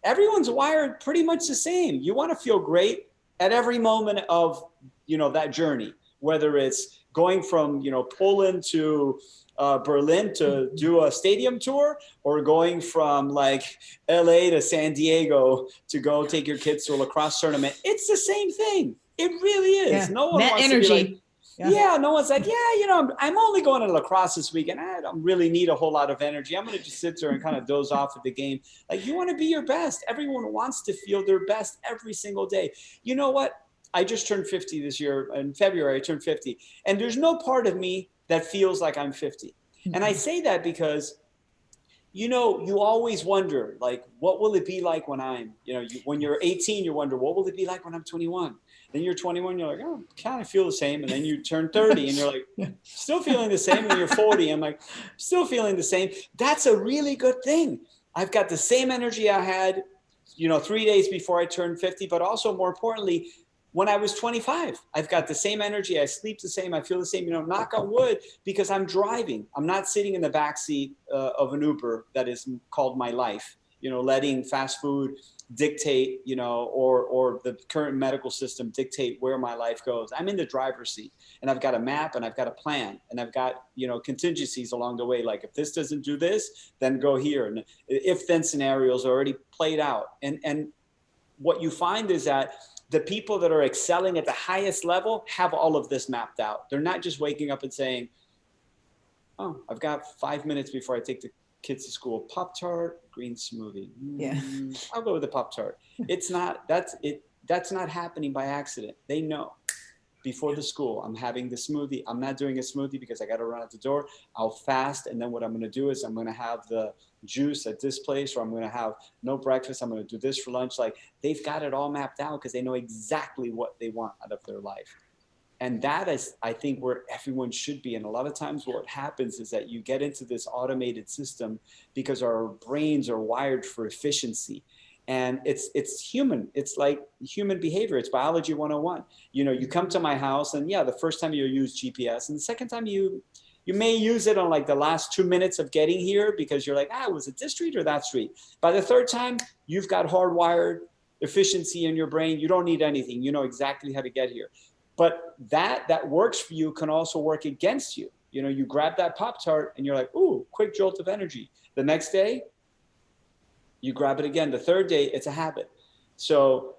Speaker 1: everyone's wired pretty much the same. You want to feel great at every moment of, that journey, whether it's going from, Poland to Berlin to do a stadium tour, or going from like LA to San Diego to go take your kids to a lacrosse tournament. It's the same thing. It really is.
Speaker 3: Yeah.
Speaker 1: No one wants
Speaker 3: energy.
Speaker 1: To be like, yeah, no one's like, I'm only going to lacrosse this weekend. I don't really need a whole lot of energy. I'm going to just sit there and kind of doze off at the game. Like, you want to be your best. Everyone wants to feel their best every single day. You know what? I just turned 50 this year. In February, I turned 50. And there's no part of me that feels like I'm 50. Mm-hmm. And I say that because, you always wonder, like, what will it be like when when you're 18, you wonder, what will it be like when I'm 21? Then you're 21, you're like, oh, kind of feel the same. And then you turn 30 and you're like, still feeling the same. And you're 40, I'm like, still feeling the same. That's a really good thing. I've got the same energy I had, 3 days before I turned 50, but also more importantly, when I was 25, I've got the same energy. I sleep the same. I feel the same, knock on wood, because I'm driving. I'm not sitting in the backseat of an Uber that is called my life, letting fast food dictate, or the current medical system dictate where my life goes. I'm in the driver's seat, and I've got a map, and I've got a plan, and I've got, contingencies along the way. Like, if this doesn't do this, then go here. And if then scenarios are already played out. And what you find is that the people that are excelling at the highest level have all of this mapped out. They're not just waking up and saying, oh, I've got 5 minutes before I take the kids to school. Pop-Tart, green smoothie.
Speaker 3: Yeah.
Speaker 1: I'll go with the Pop-Tart. It's not, that's not happening by accident. They know before the school, I'm having the smoothie. I'm not doing a smoothie because I got to run out the door. I'll fast. And then what I'm going to do is I'm going to have the juice at this place, or I'm going to have no breakfast. I'm going to do this for lunch. Like, they've got it all mapped out because they know exactly what they want out of their life. And that is, I think, where everyone should be. And a lot of times what happens is that you get into this automated system because our brains are wired for efficiency. And it's human. It's like human behavior. It's biology 101. You come to my house, and the first time you use GPS, and the second time you may use it on like the last 2 minutes of getting here because you're like, was it this street or that street? By the third time, you've got hardwired efficiency in your brain. You don't need anything. You know exactly how to get here. But that works for you can also work against you. You grab that Pop-Tart and you're like, ooh, quick jolt of energy. The next day, you grab it again. The third day, it's a habit. So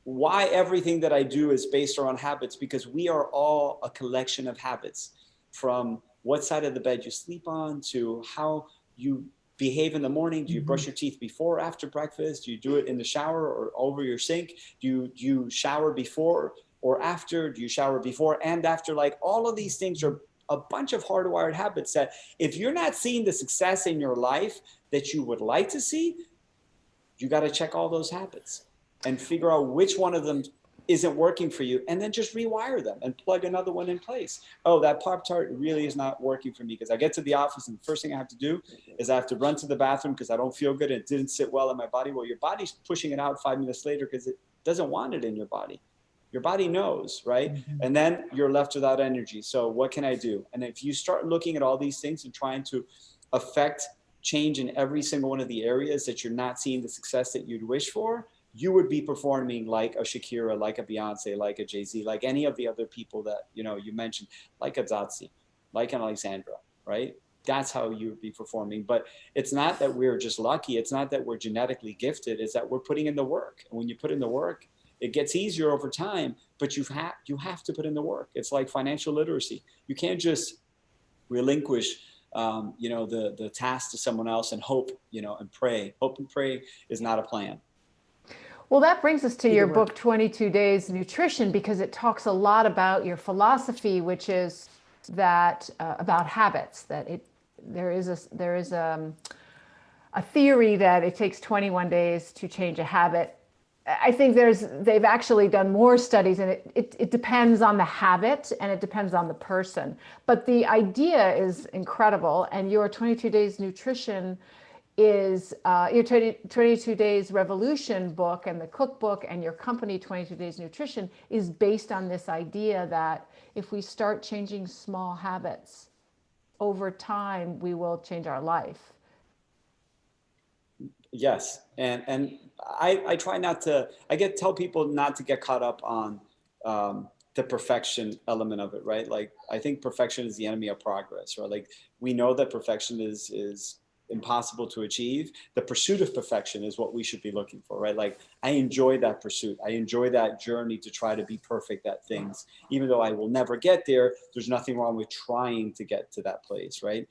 Speaker 1: why everything that I do is based around habits? Because we are all a collection of habits, from what side of the bed you sleep on to how you behave in the morning. Do you brush your teeth before or after breakfast? Do you do it in the shower or over your sink? Do you shower before or after? Do you shower before and after? Like, all of these things are a bunch of hardwired habits that if you're not seeing the success in your life that you would like to see, you got to check all those habits and figure out which one of them isn't working for you, and then just rewire them and plug another one in place. Oh, that Pop-Tart really is not working for me because I get to the office and the first thing I have to do is I have to run to the bathroom because I don't feel good and it didn't sit well in my body. Well, your body's pushing it out 5 minutes later because it doesn't want it in your body. Your body knows, right? And then you're left without energy. So what can I do? And if you start looking at all these things and trying to affect change in every single one of the areas that you're not seeing the success that you'd wish for, you would be performing like a Shakira, like a Beyonce, like a Jay-Z, like any of the other people that, you mentioned, like a Zazi, like an Alexandra, right? That's how you would be performing. But it's not that we're just lucky. It's not that we're genetically gifted. It's that we're putting in the work. And when you put in the work, it gets easier over time, but you have to put in the work. It's like financial literacy. You can't just relinquish the task to someone else and hope, and pray. Hope and pray is not a plan.
Speaker 2: Well, that brings us to your book, 22 Days Nutrition, because it talks a lot about your philosophy, which is that about habits. That there is a theory that it takes 21 days to change a habit. I think they've actually done more studies, and it depends on the habit and it depends on the person. But the idea is incredible, and your 22 Days Nutrition is your 22 Days Revolution book, and the cookbook, and your company 22 Days Nutrition is based on this idea that if we start changing small habits over time, we will change our life.
Speaker 1: Yes. And I try not to, tell people not to get caught up on the perfection element of it, right? Like, I think perfection is the enemy of progress, right? Like, we know that perfection is impossible to achieve. The pursuit of perfection is what we should be looking for, right? Like, I enjoy that pursuit. I enjoy that journey to try to be perfect at things. Even though I will never get there, there's nothing wrong with trying to get to that place, right?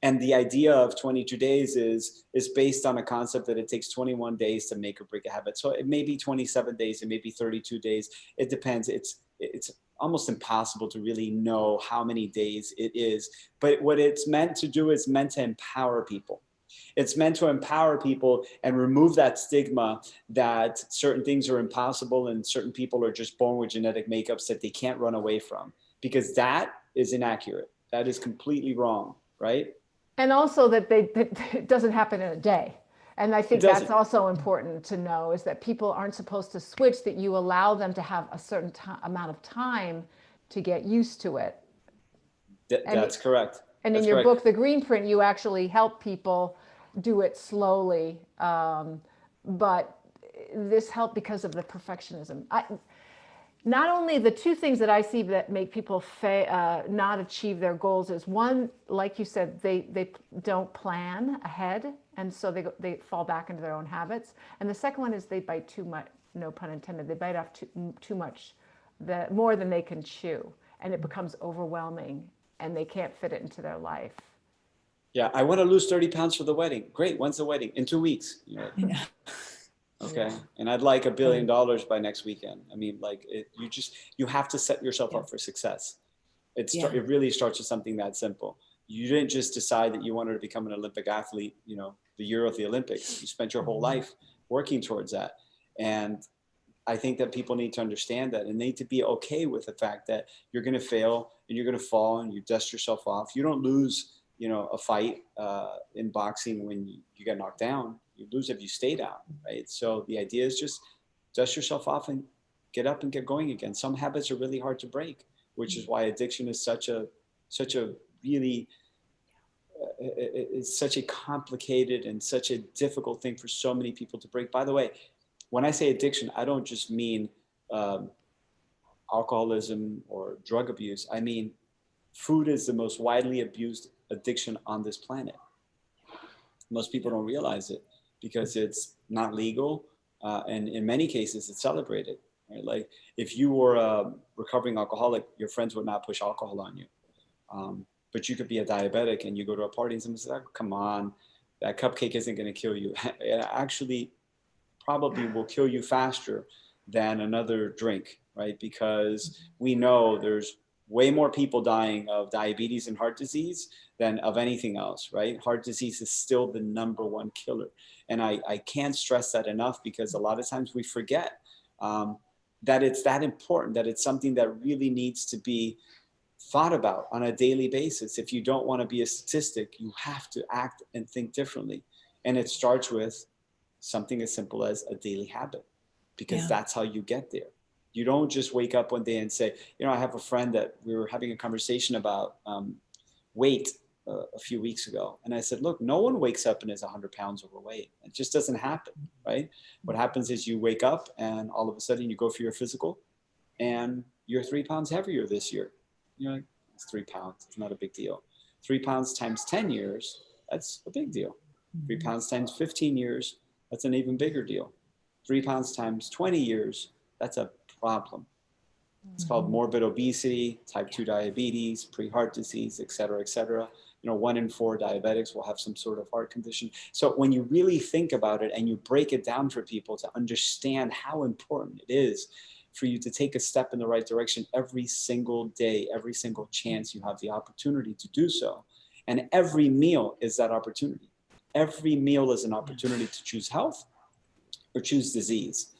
Speaker 1: And the idea of 22 days is based on a concept that it takes 21 days to make or break a habit. So it may be 27 days, it may be 32 days. It depends. It's almost impossible to really know how many days it is. But what it's meant to do is meant to empower people. It's meant to empower people and remove that stigma that certain things are impossible and certain people are just born with genetic makeups that they can't run away from, because that is inaccurate. That is completely wrong, right?
Speaker 2: And also that it doesn't happen in a day. And I think that's also important to know, is that people aren't supposed to switch, that you allow them to have a certain amount of time to get used to it.
Speaker 1: That's correct.
Speaker 2: And in your book, The Greenprint, you actually help people do it slowly. but this helped because of the perfectionism. Not only the two things that I see that make people not achieve their goals is one, like you said, they don't plan ahead, and so they fall back into their own habits. And the second one is they bite too much, no pun intended, they bite off too much, more than they can chew, and it becomes overwhelming, and they can't fit it into their life.
Speaker 1: Yeah, I want to lose 30 pounds for the wedding. Great, when's the wedding? In 2 weeks. Okay, and I'd like $1 billion by next weekend. I mean, like, you have to set yourself up for success. It really starts with something that simple. You didn't just decide that you wanted to become an Olympic athlete, the year of the Olympics. You spent your whole life working towards that. And I think that people need to understand that, and they need to be okay with the fact that you're going to fail and you're going to fall and you dust yourself off. You don't lose, a fight in boxing when you get knocked down. You lose if you stay down, right? So the idea is just dust yourself off and get up and get going again. Some habits are really hard to break, which is why addiction is such a really it's such a complicated and such a difficult thing for so many people to break. By the way, when I say addiction, I don't just mean alcoholism or drug abuse. I mean, food is the most widely abused addiction on this planet. Most people don't realize it because it's not legal. And in many cases, it's celebrated. Right? Like, if you were a recovering alcoholic, your friends would not push alcohol on you. But you could be a diabetic and you go to a party and someone says, oh, come on, that cupcake isn't going to kill you. It actually probably will kill you faster than another drink, right? Because we know there's way more people dying of diabetes and heart disease than of anything else, right? Heart disease is still the #1 killer. And I can't stress that enough, because a lot of times we forget that it's that important, that it's something that really needs to be thought about on a daily basis. If you don't want to be a statistic, you have to act and think differently. And it starts with something as simple as a daily habit, because that's how you get there. You don't just wake up one day and say, I have a friend that we were having a conversation about weight a few weeks ago. And I said, look, no one wakes up and is 100 pounds overweight. It just doesn't happen, right? What happens is you wake up and all of a sudden you go for your physical and you're 3 pounds heavier this year. You're like, it's 3 pounds. It's not a big deal. 3 pounds times 10 years, that's a big deal. 3 pounds times 15 years, that's an even bigger deal. 3 pounds times 20 years, that's a problem. It's called morbid obesity, type 2 diabetes, pre-heart disease, et cetera, et cetera. 1 in 4 diabetics will have some sort of heart condition. So when you really think about it and you break it down for people to understand how important it is for you to take a step in the right direction every single day, every single chance you have the opportunity to do so. And every meal is that opportunity. Every meal is an opportunity to choose health or choose disease.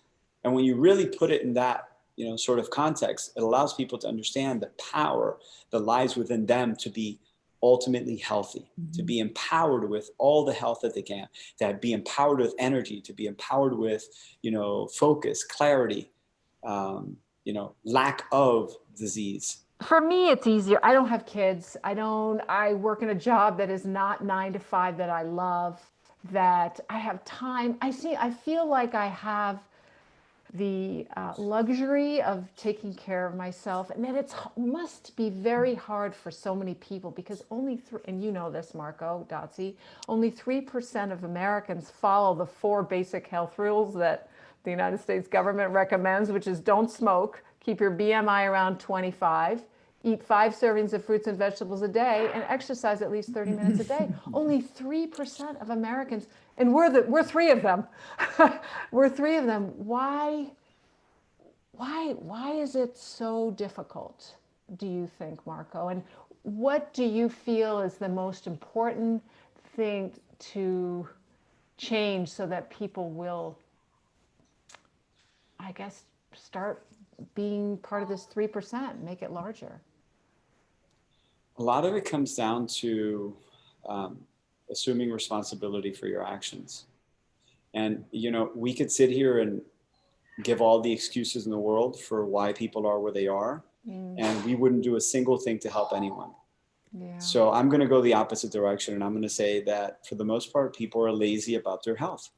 Speaker 1: And when you really put it in that, sort of context, it allows people to understand the power that lies within them to be ultimately healthy, to be empowered with all the health that they can, to be empowered with energy, to be empowered with, focus, clarity, lack of disease.
Speaker 2: For me, it's easier. I don't have kids. I work in a job that is not 9 to 5 that I love, that I have time. I feel like I have the luxury of taking care of myself, and that it must be very hard for so many people, because and you know this, Marco Dotzi, only 3% of Americans follow the 4 basic health rules that the United States government recommends, which is don't smoke, keep your BMI around 25, eat 5 servings of fruits and vegetables a day, and exercise at least 30 minutes a day. Only 3% of Americans, and we're 3 of them. We're 3 of them. Why is it so difficult, do you think, Marco? And what do you feel is the most important thing to change so that people will, I guess, start being part of this 3%, make it larger?
Speaker 1: A lot of it comes down to assuming responsibility for your actions. And, we could sit here and give all the excuses in the world for why people are where they are, and we wouldn't do a single thing to help anyone. Yeah. So I'm going to go the opposite direction, and I'm going to say that for the most part, people are lazy about their health.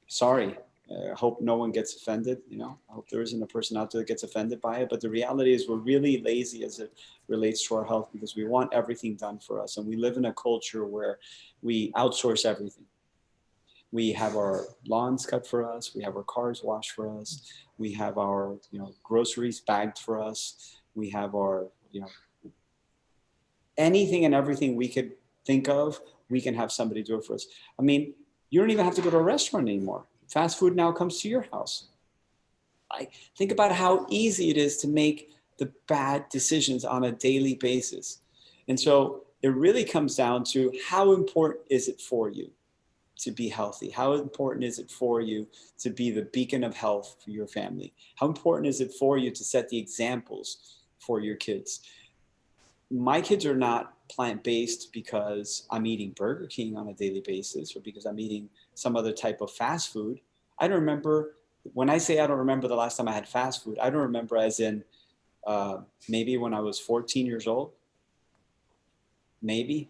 Speaker 1: Sorry. I hope no one gets offended. I hope there isn't a person out there that gets offended by it. But the reality is we're really lazy as it relates to our health because we want everything done for us. And we live in a culture where we outsource everything. We have our lawns cut for us. We have our cars washed for us. We have our, groceries bagged for us. We have our, anything and everything we could think of, we can have somebody do it for us. I mean, you don't even have to go to a restaurant anymore. Fast food now comes to your house. Think about how easy it is to make the bad decisions on a daily basis. And so it really comes down to how important is it for you to be healthy? How important is it for you to be the beacon of health for your family? How important is it for you to set the examples for your kids? My kids are not plant-based because I'm eating Burger King on a daily basis or because I'm eating some other type of fast food. I don't remember, when I say I don't remember the last time I had fast food, I don't remember as in maybe when I was 14 years old, maybe.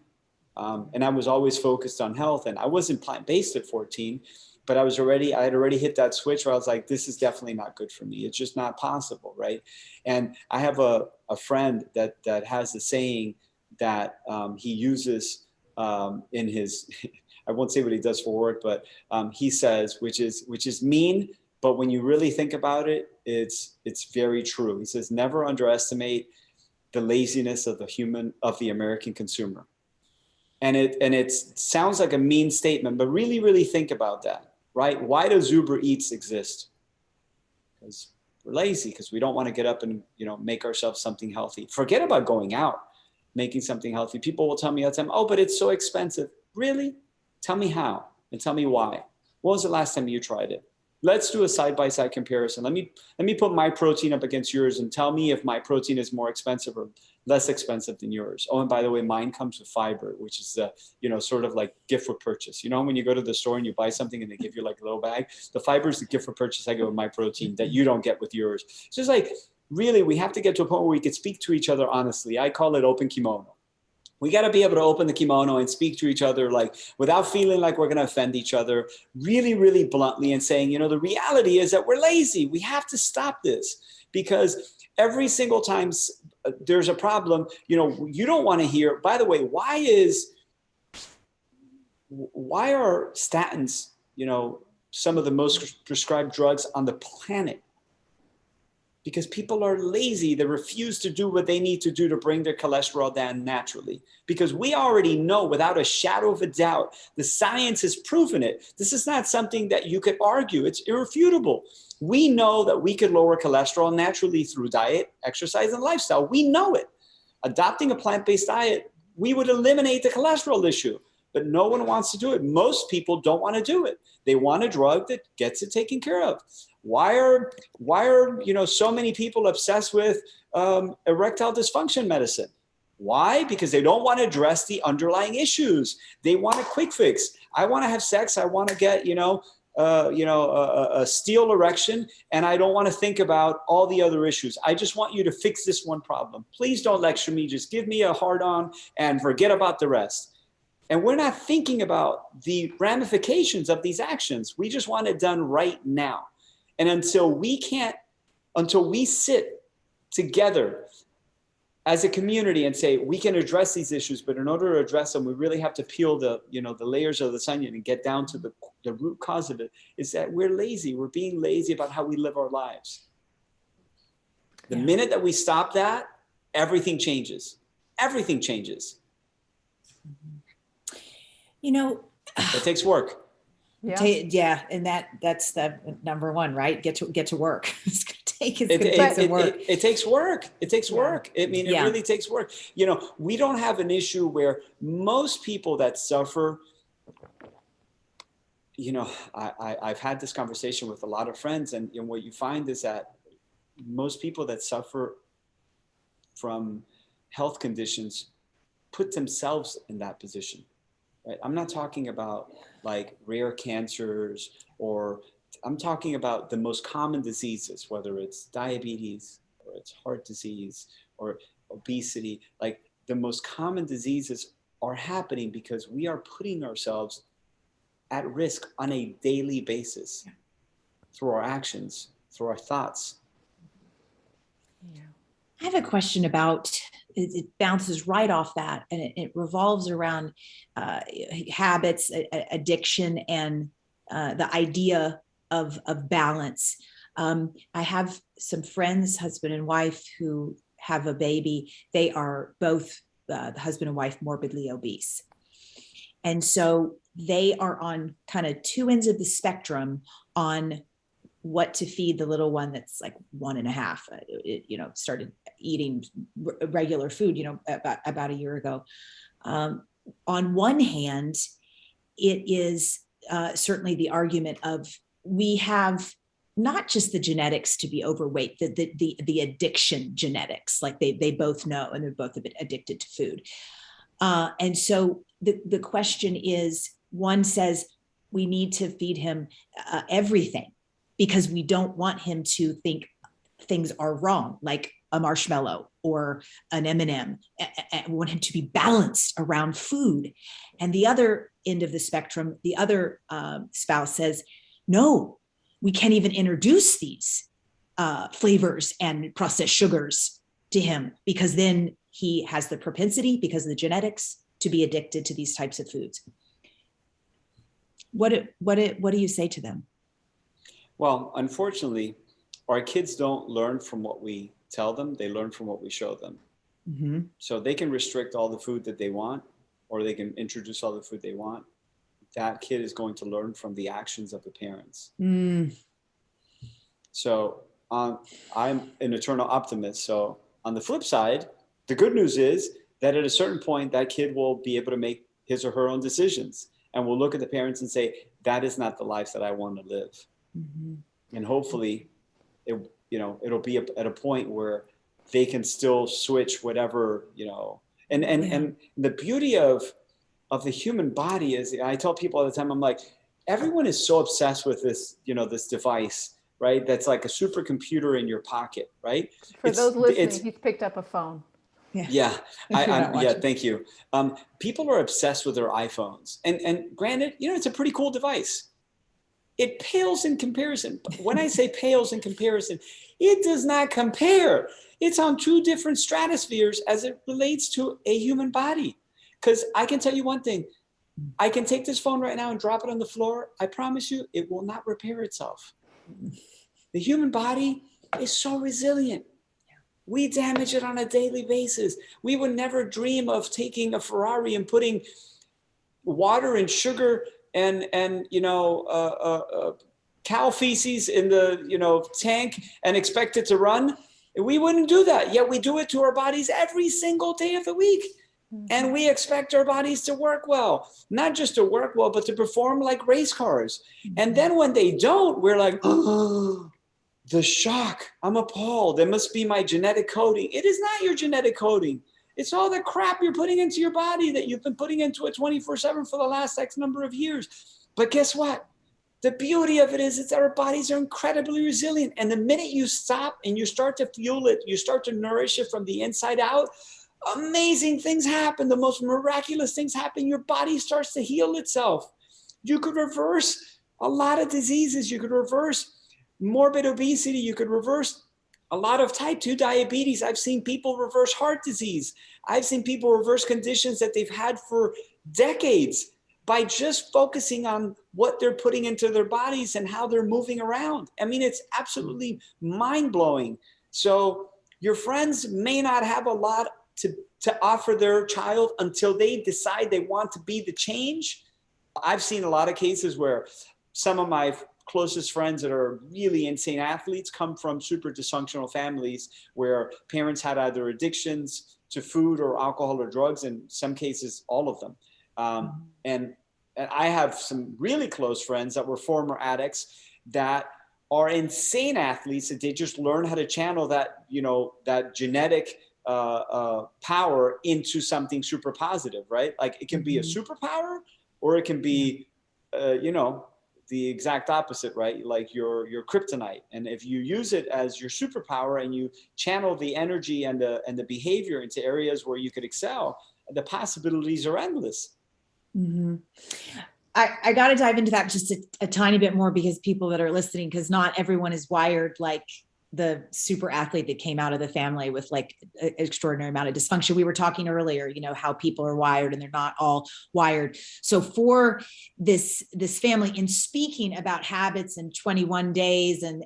Speaker 1: And I was always focused on health, and I wasn't plant-based at 14, but I had already hit that switch where I was like, this is definitely not good for me. It's just not possible, right? And I have a friend that has the saying that he uses in his, I won't say what he does for work, but he says, which is mean, but when you really think about it, it's very true. He says, never underestimate the laziness of the American consumer. And it sounds like a mean statement, but really, really think about that, right? Why does Uber Eats exist? Because we're lazy, because we don't want to get up and, make ourselves something healthy. Forget about going out, making something healthy. People will tell me all the time, oh, but it's so expensive. Really? Tell me how and tell me why. When was the last time you tried it? Let's do a side-by-side comparison. Let me put my protein up against yours and tell me if my protein is more expensive or less expensive than yours. Oh, and by the way, mine comes with fiber, which is sort of like gift for purchase. When you go to the store and you buy something and they give you like a little bag, the fiber is the gift for purchase I get with my protein that you don't get with yours. It's just like, really, we have to get to a point where we can speak to each other honestly. I call it open kimono. We got to be able to open the kimono and speak to each other like without feeling like we're going to offend each other, really, really bluntly, and saying, the reality is that we're lazy. We have to stop this because every single time there's a problem, you don't want to hear, by the way, why are statins, some of the most prescribed drugs on the planet? Because people are lazy. They refuse to do what they need to do to bring their cholesterol down naturally. Because we already know without a shadow of a doubt, the science has proven it. This is not something that you could argue. It's irrefutable. We know that we could lower cholesterol naturally through diet, exercise, and lifestyle. We know it. Adopting a plant-based diet, we would eliminate the cholesterol issue. But no one wants to do it. Most people don't want to do it. They want a drug that gets it taken care of. Why are so many people obsessed with erectile dysfunction medicine? Why? Because they don't want to address the underlying issues. They want a quick fix. I want to have sex. I want to get a steel erection, and I don't want to think about all the other issues. I just want you to fix this one problem. Please don't lecture me. Just give me a hard-on and forget about the rest. And we're not thinking about the ramifications of these actions. We just want it done right now. And until we sit together as a community and say, we can address these issues, but in order to address them, we really have to peel the layers of this onion and get down to the root cause of it, is that we're lazy. We're being lazy about how we live our lives. The minute that we stop that, everything changes. Everything changes. It takes work.
Speaker 3: Yeah. And that's the number one, right? Get to work. It's going to take some work.
Speaker 1: It takes work. It takes work. I mean, it really takes work. We don't have an issue where most people that suffer, I've had this conversation with a lot of friends, and what you find is that most people that suffer from health conditions put themselves in that position. Right? I'm not talking about like rare cancers, or I'm talking about the most common diseases, whether it's diabetes or it's heart disease or obesity. Like the most common diseases are happening because we are putting ourselves at risk on a daily basis through our actions, through our thoughts.
Speaker 2: Yeah.
Speaker 3: I have a question about, it bounces right off that, and it revolves around habits, addiction, and the idea of balance. I have some friends, husband and wife, who have a baby. They are both, the husband and wife, morbidly obese. And so they are on kind of two ends of the spectrum on what to feed the little one that's like 1.5. Started eating regular food, about a year ago. On one hand, it is certainly the argument of, we have not just the genetics to be overweight, the addiction genetics, like they both know, and they're both a bit addicted to food. And so the question is, one says we need to feed him everything, because we don't want him to think things are wrong, like a marshmallow or an M&M. We want him to be balanced around food. And the other end of the spectrum, the other spouse says, no, we can't even introduce these flavors and processed sugars to him, because then he has the propensity, because of the genetics, to be addicted to these types of foods. What do you say to them?
Speaker 1: Well, unfortunately, our kids don't learn from what we tell them. They learn from what we show them.
Speaker 3: Mm-hmm.
Speaker 1: So they can restrict all the food that they want, or they can introduce all the food they want. That kid is going to learn from the actions of the parents.
Speaker 3: Mm.
Speaker 1: So I'm an eternal optimist. So on the flip side, the good news is that at a certain point, that kid will be able to make his or her own decisions, and will look at the parents and say, that is not the life that I want to live.
Speaker 3: Mm-hmm.
Speaker 1: And hopefully it'll be at a point where they can still switch whatever, and the beauty of the human body is, I tell people all the time, I'm like, everyone is so obsessed with this, this device, right? That's like a supercomputer in your pocket, right?
Speaker 2: For those listening, he's picked up a phone.
Speaker 1: Yeah. Yeah. Thank you. People are obsessed with their iPhones, and granted, it's a pretty cool device. It pales in comparison. But when I say pales in comparison, it does not compare. It's on two different stratospheres as it relates to a human body. Because I can tell you one thing, I can take this phone right now and drop it on the floor. I promise you, it will not repair itself. The human body is so resilient. We damage it on a daily basis. We would never dream of taking a Ferrari and putting water and sugar and cow feces in the tank and expect it to run. We wouldn't do that. Yet we do it to our bodies every single day of the week. Mm-hmm. And we expect our bodies to work well, not just to work well, but to perform like race cars. Mm-hmm. And then when they don't, we're like, oh, the shock. I'm appalled. It must be my genetic coding. It is not your genetic coding. It's all the crap you're putting into your body that you've been putting into it 24/7 for the last X number of years. But guess what? The beauty of it is that our bodies are incredibly resilient. And the minute you stop and you start to fuel it, you start to nourish it from the inside out, amazing things happen. The most miraculous things happen. Your body starts to heal itself. You could reverse a lot of diseases. You could reverse morbid obesity. You could reverse a lot of type 2 diabetes. I've seen people reverse heart disease. I've seen people reverse conditions that they've had for decades by just focusing on what they're putting into their bodies and how they're moving around. I mean, it's absolutely mind-blowing. So your friends may not have a lot to offer their child until they decide they want to be the change. I've seen a lot of cases where some of my closest friends that are really insane athletes come from super dysfunctional families where parents had either addictions to food or alcohol or drugs, in some cases, all of them. And I have some really close friends that were former addicts that are insane athletes, that they just learn how to channel that, that genetic power into something super positive, right? Like it can be a superpower, or it can be, the exact opposite, right? Like your kryptonite. And if you use it as your superpower and you channel the energy and the behavior into areas where you could excel, the possibilities are endless.
Speaker 3: Mm-hmm. I got to dive into that just a tiny bit more, because people that are listening, because not everyone is wired like the super athlete that came out of the family with like an extraordinary amount of dysfunction. We were talking earlier, you know, how people are wired and they're not all wired. So for this family, in speaking about habits and 21 days and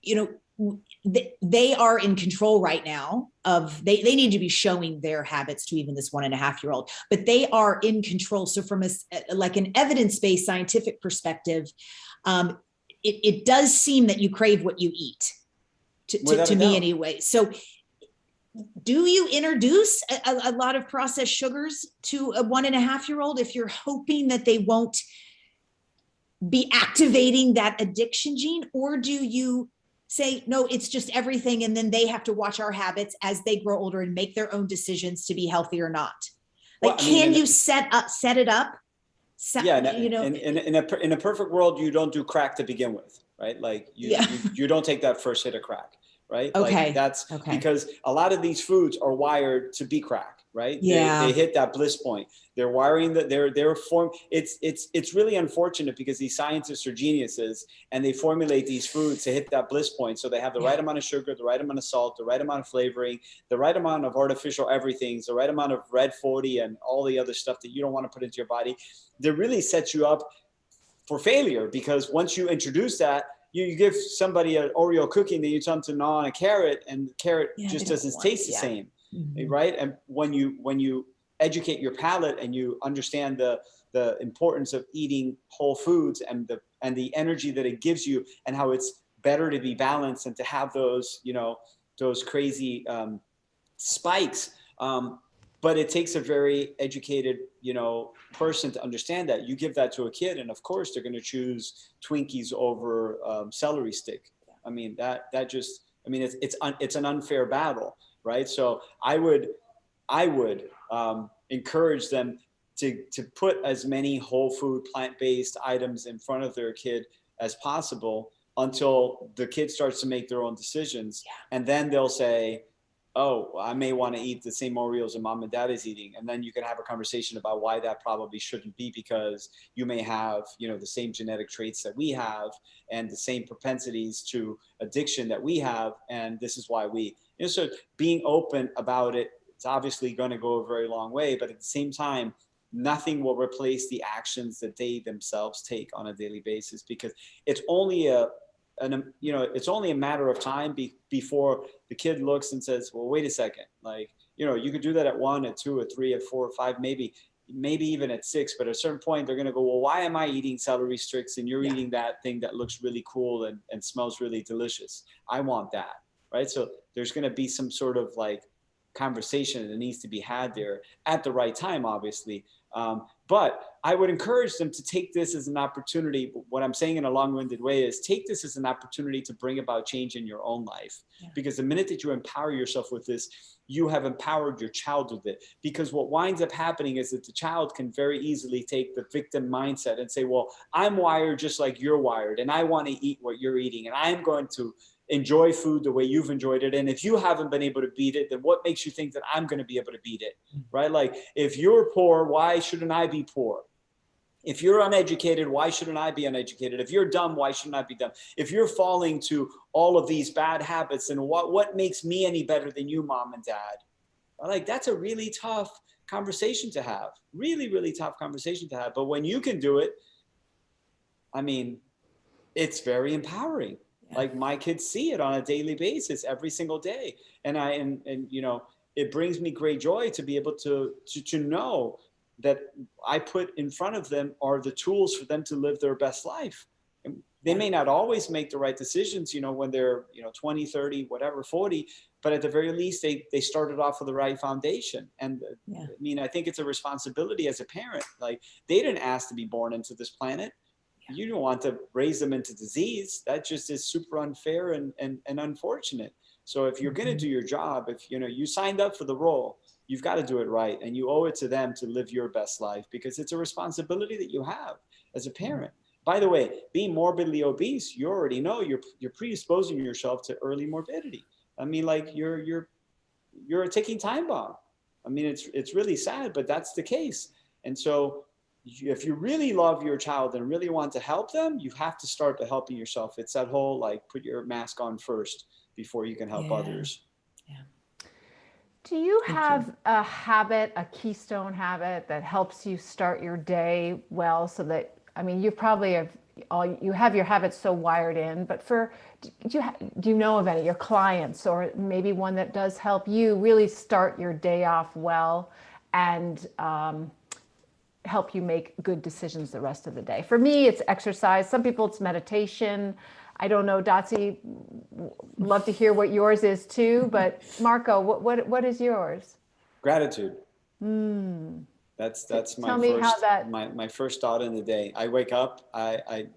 Speaker 3: you know, they are in control right now of, they need to be showing their habits to even this 1.5-year-old, but they are in control. So from like an evidence-based scientific perspective, it does seem that you crave what you eat, to me anyway. So do you introduce a lot of processed sugars to a 1.5-year-old if you're hoping that they won't be activating that addiction gene? Or do you say, no, it's just everything, and then they have to watch our habits as they grow older and make their own decisions to be healthy or not? Like, well, can you set it up?
Speaker 1: Yeah, you know, in a perfect world, you don't do crack to begin with, right? Like you don't take that first hit of crack, right?
Speaker 3: Okay.
Speaker 1: Like that's because a lot of these foods are wired to be crack, right?
Speaker 3: Yeah.
Speaker 1: They hit that bliss point. They're wiring that they're form. It's really unfortunate because these scientists are geniuses and they formulate these foods to hit that bliss point. So they have the right amount of sugar, the right amount of salt, the right amount of flavoring, the right amount of artificial everything, the right amount of red 40 and all the other stuff that you don't want to put into your body. That really sets you up for failure, because once you introduce that, you give somebody an Oreo cookie and then you tell them to gnaw on a carrot, and the carrot just doesn't taste the same, right? And when you educate your palate and you understand the importance of eating whole foods and the energy that it gives you, and how it's better to be balanced and to have those, you know, those crazy spikes. But it takes a very educated, you know, person to understand that. You give that to a kid, and of course they're going to choose Twinkies over celery stick. I mean, that just, I mean, it's an unfair battle, right? So I would encourage them to put as many whole food, plant-based items in front of their kid as possible until the kid starts to make their own decisions, and then they'll say, oh, I may want to eat the same Oreos that mom and dad is eating. And then you can have a conversation about why that probably shouldn't be, because you may have, you know, the same genetic traits that we have and the same propensities to addiction that we have. And this is why we, you know, so being open about it, it's obviously going to go a very long way, but at the same time, nothing will replace the actions that they themselves take on a daily basis, because it's only it's only a matter of time before the kid looks and says, well, wait a second, like, you know, you could do that at 1, at 2, at 3, at 4, or 5, maybe even at 6, but at a certain point they're going to go, well, why am I eating celery sticks and you're eating that thing that looks really cool and smells really delicious? I want that, right? So there's going to be some sort of like conversation that needs to be had there at the right time, obviously. But I would encourage them to take this as an opportunity. What I'm saying in a long-winded way is take this as an opportunity to bring about change in your own life. Because the minute that you empower yourself with this, you have empowered your child with it. Because what winds up happening is that the child can very easily take the victim mindset and say, well, I'm wired just like you're wired, and I want to eat what you're eating, and I'm going to enjoy food the way you've enjoyed it. And if you haven't been able to beat it, then what makes you think that I'm going to be able to beat it, right? Like, if you're poor, why shouldn't I be poor? If you're uneducated, why shouldn't I be uneducated? If you're dumb, why shouldn't I be dumb? If you're falling to all of these bad habits, then what makes me any better than you, mom and dad? Like, that's a really tough conversation to have, really, really tough conversation to have. But when you can do it, I mean, it's very empowering. Like, my kids see it on a daily basis, every single day. And you know, it brings me great joy to be able to know that I put in front of them are the tools for them to live their best life. And they may not always make the right decisions, you know, when they're, you know, 20, 30, whatever, 40, but at the very least, they started off with the right foundation. And I mean, I think it's a responsibility as a parent. Like, they didn't ask to be born into this planet. You don't want to raise them into disease. That just is super unfair and unfortunate. So if you're going to do your job, if, you know, you signed up for the role, you've got to do it right. And you owe it to them to live your best life, because it's a responsibility that you have as a parent. By the way, being morbidly obese, you already know you're predisposing yourself to early morbidity. I mean, like, you're a ticking time bomb. I mean, it's really sad, but that's the case. And so if you really love your child and really want to help them, you have to start by helping yourself. It's that whole, like, put your mask on first before you can help others.
Speaker 3: Yeah.
Speaker 2: Do you have a habit, a keystone habit that helps you start your day well, so that, I mean, you probably have you have your habits so wired in, but do you know of any, your clients, or maybe one that does help you really start your day off well and help you make good decisions the rest of the day? For me, it's exercise. Some people it's meditation. I don't know, Dotsie, love to hear what yours is too, but Marco, what is yours?
Speaker 1: Gratitude.
Speaker 2: Mm.
Speaker 1: That's my
Speaker 2: Tell me
Speaker 1: first,
Speaker 2: how that.
Speaker 1: my first thought in the day. I wake up, I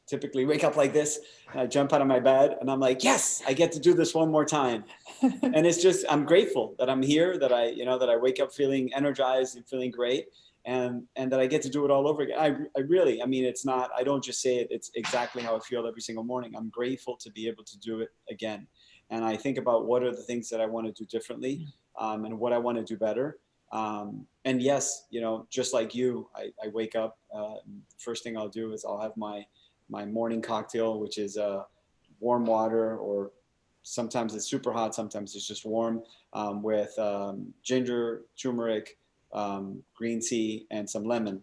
Speaker 1: typically wake up like this, and I jump out of my bed and I'm like, yes, I get to do this one more time. And it's just, I'm grateful that I'm here, that that I wake up feeling energized and feeling great. And that I get to do it all over again. I really, I mean, it's not, I don't just say it, it's exactly how I feel every single morning. I'm grateful to be able to do it again. And I think about what are the things that I want to do differently, and what I want to do better. And yes, just like you, I wake up, first thing I'll do is I'll have my morning cocktail, which is warm water, or sometimes it's super hot, sometimes it's just warm, with ginger, turmeric, green tea, and some lemon.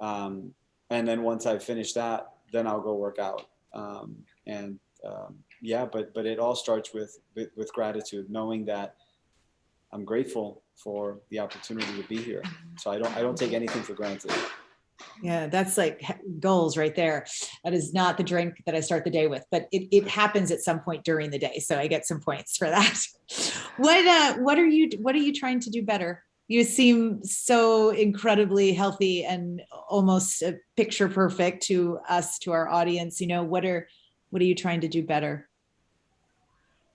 Speaker 1: And then once I finish that, then I'll go work out. Yeah, but it all starts with gratitude, knowing that I'm grateful for the opportunity to be here. So I don't take anything for granted.
Speaker 3: Yeah, that's like goals right there. That is not the drink that I start the day with, but it happens at some point during the day. So I get some points for that. What are you trying to do better? You seem so incredibly healthy and almost picture perfect to us, to our audience. What are you trying to do better?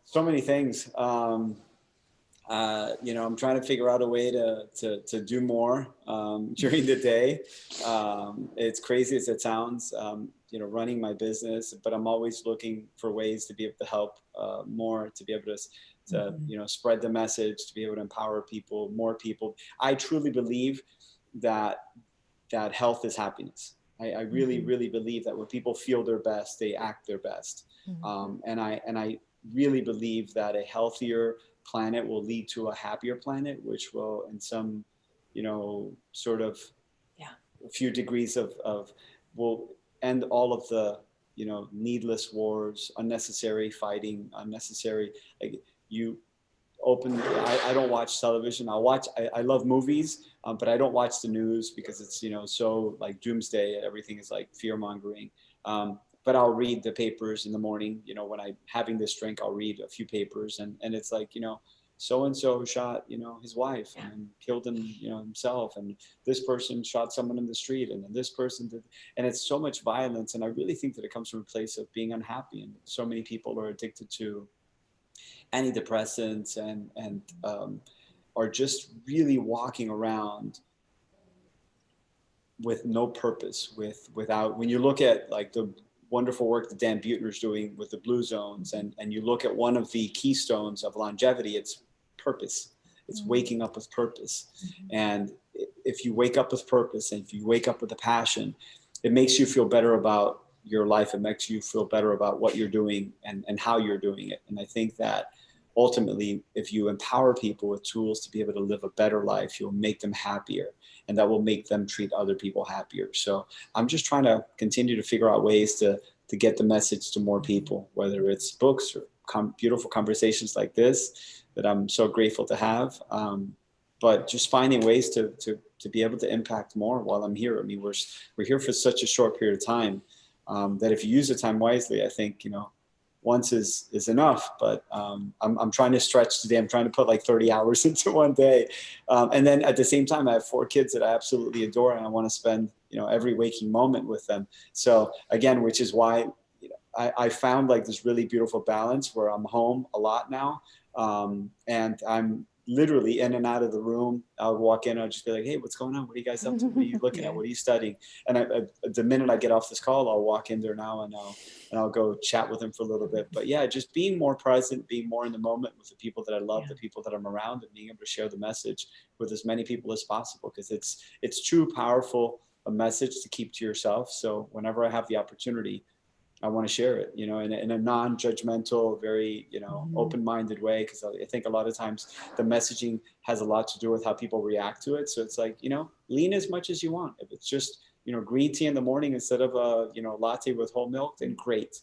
Speaker 1: So many things. I'm trying to figure out a way to do more during the day. It's crazy as it sounds, running my business, but I'm always looking for ways to be able to help more, to be able to spread the message, to be able to empower people, more people. I truly believe that health is happiness. I really, really believe that when people feel their best, they act their best. And I really believe that a healthier planet will lead to a happier planet, which will, in some, sort of a few degrees of will end all of the, needless wars, unnecessary fighting, unnecessary, like you open, I don't watch television. I love movies, but I don't watch the news because it's, so like doomsday, everything is like fear mongering. But I'll read the papers in the morning, when I'm having this drink, I'll read a few papers, and it's like, so-and-so shot, his wife and killed him, himself. And this person shot someone in the street, and then this person did, and it's so much violence. And I really think that it comes from a place of being unhappy. And so many people are addicted to antidepressants and are just really walking around with no purpose, without, when you look at like the wonderful work that Dan Buettner's doing with the blue zones, and you look at one of the keystones of longevity, it's purpose. It's waking up with purpose. And if you wake up with purpose, and if you wake up with a passion, it makes you feel better about your life. It makes you feel better about what you're doing and how you're doing it. And I think that ultimately, if you empower people with tools to be able to live a better life, you'll make them happier, and that will make them treat other people happier. So I'm just trying to continue to figure out ways to get the message to more people, whether it's books or beautiful conversations like this that I'm so grateful to have. But just finding ways to be able to impact more while I'm here. I mean, we're here for such a short period of time, that if you use the time wisely, I think, once is enough. But I'm trying to stretch today. I'm trying to put like 30 hours into one day. And then at the same time, I have 4 kids that I absolutely adore, and I want to spend, every waking moment with them. So again, which is why I found like this really beautiful balance where I'm home a lot now. And I'm literally in and out of the room. I'll walk in, I'll just be like, hey, what's going on? What are you guys up to? What are you looking at? What are you studying? And the minute I get off this call, I'll walk in there now, and I'll go chat with them for a little bit. But yeah, just being more present, being more in the moment with the people that I love, the people that I'm around, and being able to share the message with as many people as possible, because it's too powerful a message to keep to yourself. So whenever I have the opportunity, I want to share it, in a non-judgmental, very, open-minded way. Because I think a lot of times the messaging has a lot to do with how people react to it. So it's like, lean as much as you want. If it's just, green tea in the morning instead of a, latte with whole milk, then great.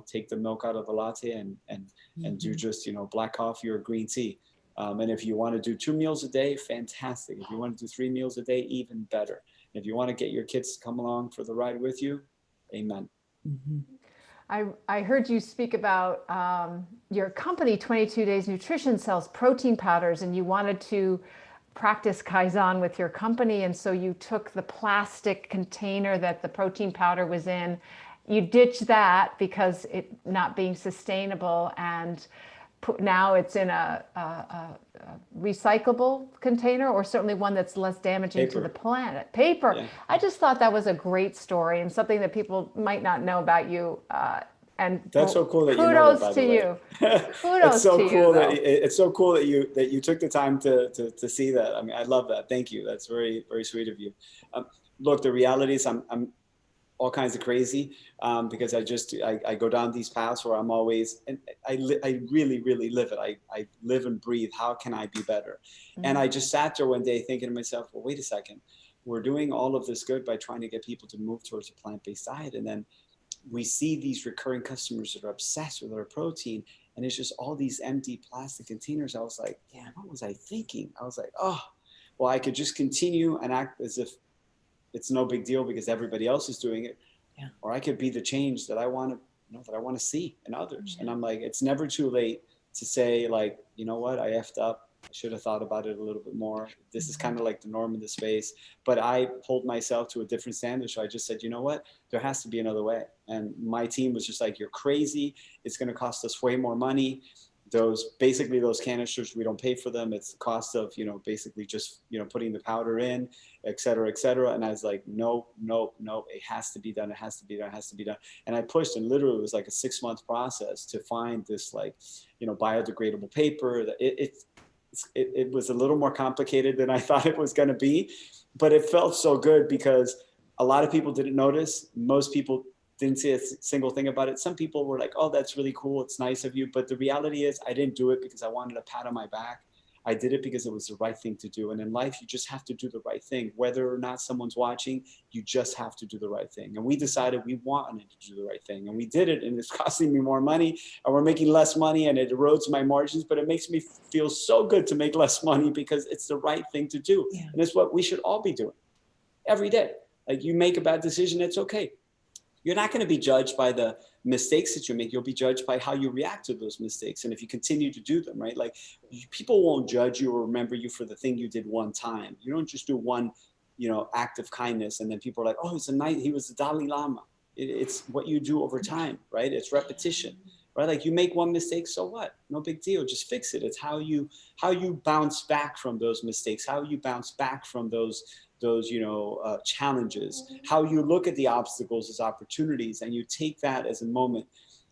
Speaker 1: Take the milk out of the latte and do just, black coffee or green tea. And if you want to do 2 meals a day, fantastic. If you want to do 3 meals a day, even better. And if you want to get your kids to come along for the ride with you, amen.
Speaker 2: I heard you speak about your company, 22 Days Nutrition, sells protein powders, and you wanted to practice Kaizen with your company. And so you took the plastic container that the protein powder was in, you ditched that because it not being sustainable, and now it's in a recyclable container, or certainly one that's less damaging to the planet. Paper. Yeah. I just thought that was a great story and something that people might not know about you. And
Speaker 1: that's so cool that you know that, by the way.
Speaker 2: Kudos
Speaker 1: it's so
Speaker 2: to
Speaker 1: cool
Speaker 2: you.
Speaker 1: It's so cool that you took the time to see that. I mean, I love that. Thank you. That's very, very sweet of you. Look, the reality is I'm all kinds of crazy because I go down these paths where I'm always, and I really, really live it. I live and breathe. How can I be better? Mm-hmm. And I just sat there one day thinking to myself, well, wait a second. We're doing all of this good by trying to get people to move towards a plant-based diet. And then we see these recurring customers that are obsessed with our protein, and it's just all these empty plastic containers. I was like, damn, what was I thinking? I was like, oh, well, I could just continue and act as if it's no big deal because everybody else is doing it. Yeah. Or I could be the change that I want to see in others. Yeah. And I'm like, it's never too late to say, like, you know what, I effed up. I should have thought about it a little bit more. This is kind of like the norm in the space. But I pulled myself to a different standard. So I just said, you know what, there has to be another way. And my team was just like, you're crazy. It's going to cost us way more money. Those canisters, we don't pay for them. It's the cost of, basically just, putting the powder in, et cetera, et cetera. And I was like, no, it has to be done. It has to be done. It has to be done. And I pushed, and literally it was like a 6-month process to find this, like, biodegradable paper. It was a little more complicated than I thought it was going to be, but it felt so good because a lot of people didn't notice. Most people didn't say a single thing about it. Some people were like, oh, that's really cool. It's nice of you. But the reality is I didn't do it because I wanted a pat on my back. I did it because it was the right thing to do. And in life, you just have to do the right thing. Whether or not someone's watching, you just have to do the right thing. And we decided we wanted to do the right thing. And we did it. And it's costing me more money. And we're making less money. And it erodes my margins. But it makes me feel so good to make less money because it's the right thing to do. Yeah. And it's what we should all be doing every day. Like, you make a bad decision, it's okay. You're not going to be judged by the mistakes that you make. You'll be judged by how you react to those mistakes. And if you continue to do them, right? Like, people won't judge you or remember you for the thing you did one time. You don't just do one, act of kindness. And then people are like, oh, he was the Dalai Lama. It's what you do over time, right? It's repetition, right? Like, you make one mistake, so what? No big deal. Just fix it. It's how you bounce back from those mistakes, how you bounce back from those challenges, how you look at the obstacles as opportunities, and you take that as a moment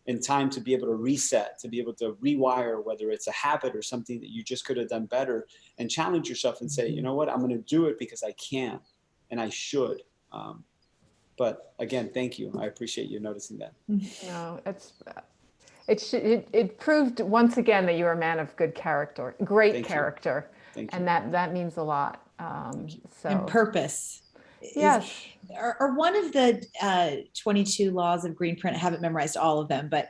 Speaker 1: in time to be able to reset, to be able to rewire, whether it's a habit or something that you just could have done better, and challenge yourself and say, you know what, I'm going to do it because I can and I should. But again, thank you. I appreciate you noticing that.
Speaker 2: No, it proved once again that you're a man of good character, great character. Thank you. And that means a lot.
Speaker 3: And purpose.
Speaker 2: Yes.
Speaker 3: Are one of the 22 laws of Greenprint. I haven't memorized all of them, but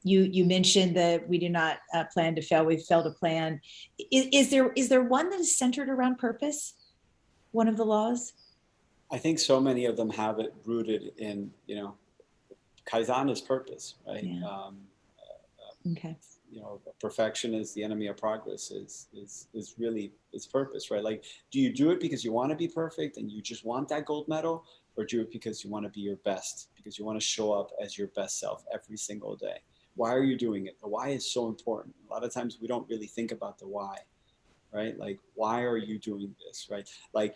Speaker 3: you mentioned that we do not plan to fail. We fail to plan. Is there one that is centered around purpose? One of the laws?
Speaker 1: I think so many of them have it rooted in, Kaizen is purpose, right? Yeah. Okay. Perfection is the enemy of progress is really its purpose, right? Like, do you do it because you want to be perfect and you just want that gold medal, or do it because you want to be your best, because you want to show up as your best self every single day? Why are you doing it? The why is so important. A lot of times we don't really think about the why, right? Like, why are you doing this, right? Like,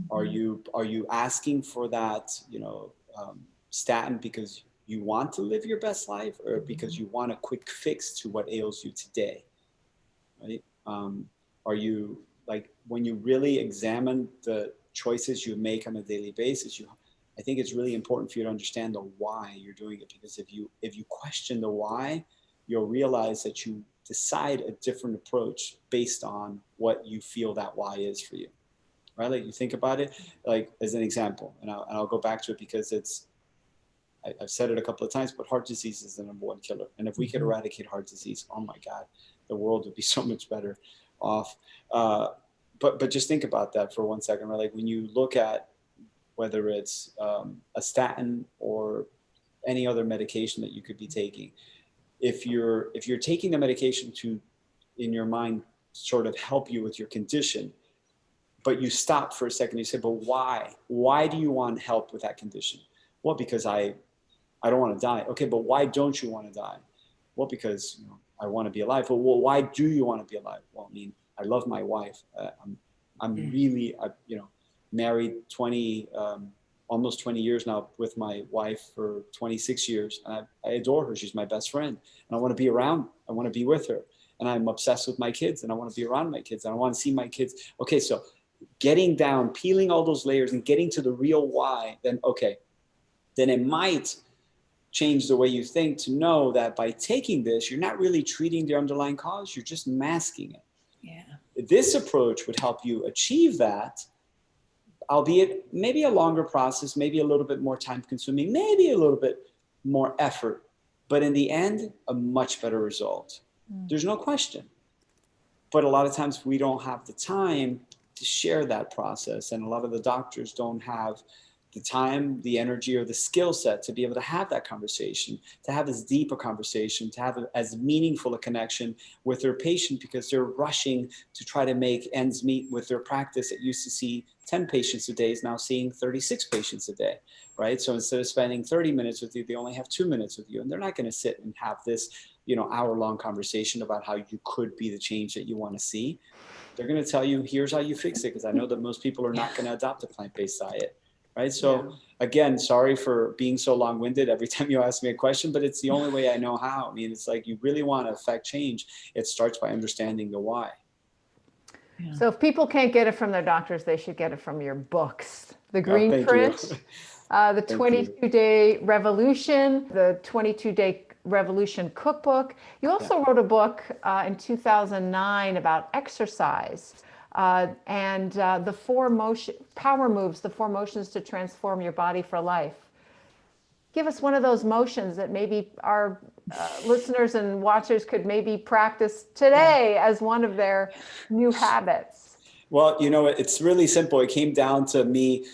Speaker 1: are you asking for that, statin because you want to live your best life, or because you want a quick fix to what ails you today, right? Are you, like, when you really examine the choices you make on a daily basis, I think it's really important for you to understand the why you're doing it, because if you question the why, you'll realize that you decide a different approach based on what you feel that why is for you, right? Like you think about it, like as an example, and I'll go back to it because I've said it a couple of times, but heart disease is the number one killer. And if we could eradicate heart disease, oh my God, the world would be so much better off. But just think about that for 1 second, right? Like when you look at whether it's a statin or any other medication that you could be taking, if you're taking the medication to, in your mind, sort of help you with your condition, but you stop for a second, you say, but why? Why do you want help with that condition? Well, because I don't want to die. Okay, but why don't you want to die? Well, because I want to be alive. Well, why do you want to be alive? Well, I mean, I love my wife. I'm really, married almost 20 years now, with my wife for 26 years. And I adore her. She's my best friend. And I want to be around. I want to be with her. And I'm obsessed with my kids, and I want to be around my kids, and I want to see my kids. Okay, so getting down, peeling all those layers and getting to the real why, then it might change the way you think, to know that by taking this, you're not really treating the underlying cause, you're just masking it.
Speaker 3: Yeah.
Speaker 1: This approach would help you achieve that, albeit maybe a longer process, maybe a little bit more time consuming, maybe a little bit more effort, but in the end, a much better result. There's no question. But a lot of times we don't have the time to share that process. And a lot of the doctors don't have the time, the energy, or the skill set to be able to have that conversation, to have as deep a conversation, to have as meaningful a connection with their patient, because they're rushing to try to make ends meet with their practice that used to see 10 patients a day is now seeing 36 patients a day, right? So instead of spending 30 minutes with you, they only have 2 minutes with you, and they're not going to sit and have this, hour-long conversation about how you could be the change that you want to see. They're going to tell you, here's how you fix it, because I know that most people are not going to adopt a plant-based diet. Right. So again, sorry for being so long-winded every time you ask me a question, but it's the only way I know how. I mean, it's like, you really want to affect change, it starts by understanding the why.
Speaker 2: Yeah. So if people can't get it from their doctors, they should get it from your books. The Greenprint, the 22-Day Revolution, the 22-Day Revolution Cookbook. You also wrote a book in 2009 about exercise. And the power moves, the 4 motions to transform your body for life. Give us one of those motions that maybe our listeners and watchers could maybe practice today as one of their new habits.
Speaker 1: Well, it's really simple. It came down to me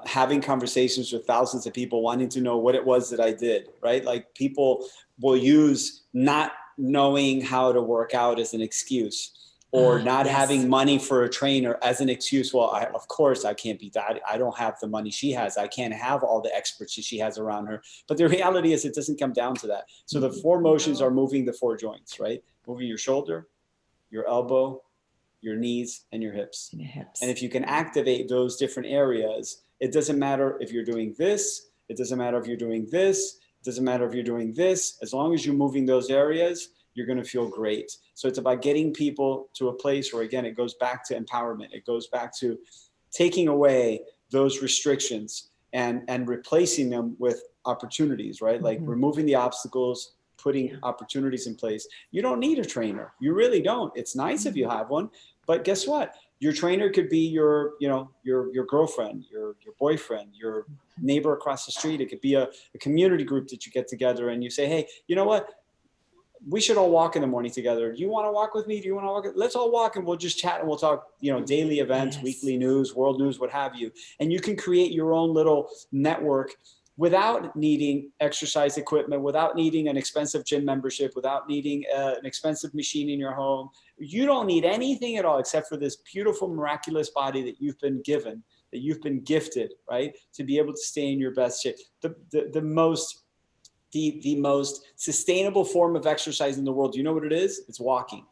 Speaker 1: having conversations with thousands of people wanting to know what it was that I did, right? Like, people will use not knowing how to work out as an excuse, or not having money for a trainer as an excuse. Well, of course I can't be that. I don't have the money she has. I can't have all the experts she has around her. But the reality is, it doesn't come down to that. So the 4 motions are moving the 4 joints, right? Moving your shoulder, your elbow, your knees, and your hips. And if you can activate those different areas, it doesn't matter if you're doing this. It doesn't matter if you're doing this. It doesn't matter if you're doing this. As long as you're moving those areas, you're going to feel great. So it's about getting people to a place where, again, it goes back to empowerment. It goes back to taking away those restrictions and replacing them with opportunities, right? Like removing the obstacles, putting opportunities in place. You don't need a trainer. You really don't. It's nice if you have one, but guess what? Your trainer could be your girlfriend, your boyfriend, your neighbor across the street. It could be a community group that you get together and you say, hey, you know what? We should all walk in the morning together. Do you want to walk with me? Do you want to walk? Let's all walk and we'll just chat and we'll talk, daily events, weekly news, world news, what have you. And you can create your own little network without needing exercise equipment, without needing an expensive gym membership, without needing an expensive machine in your home. You don't need anything at all except for this beautiful, miraculous body that you've been given, that you've been gifted, right? To be able to stay in your best shape. The most sustainable form of exercise in the world. Do you know what it is? It's walking.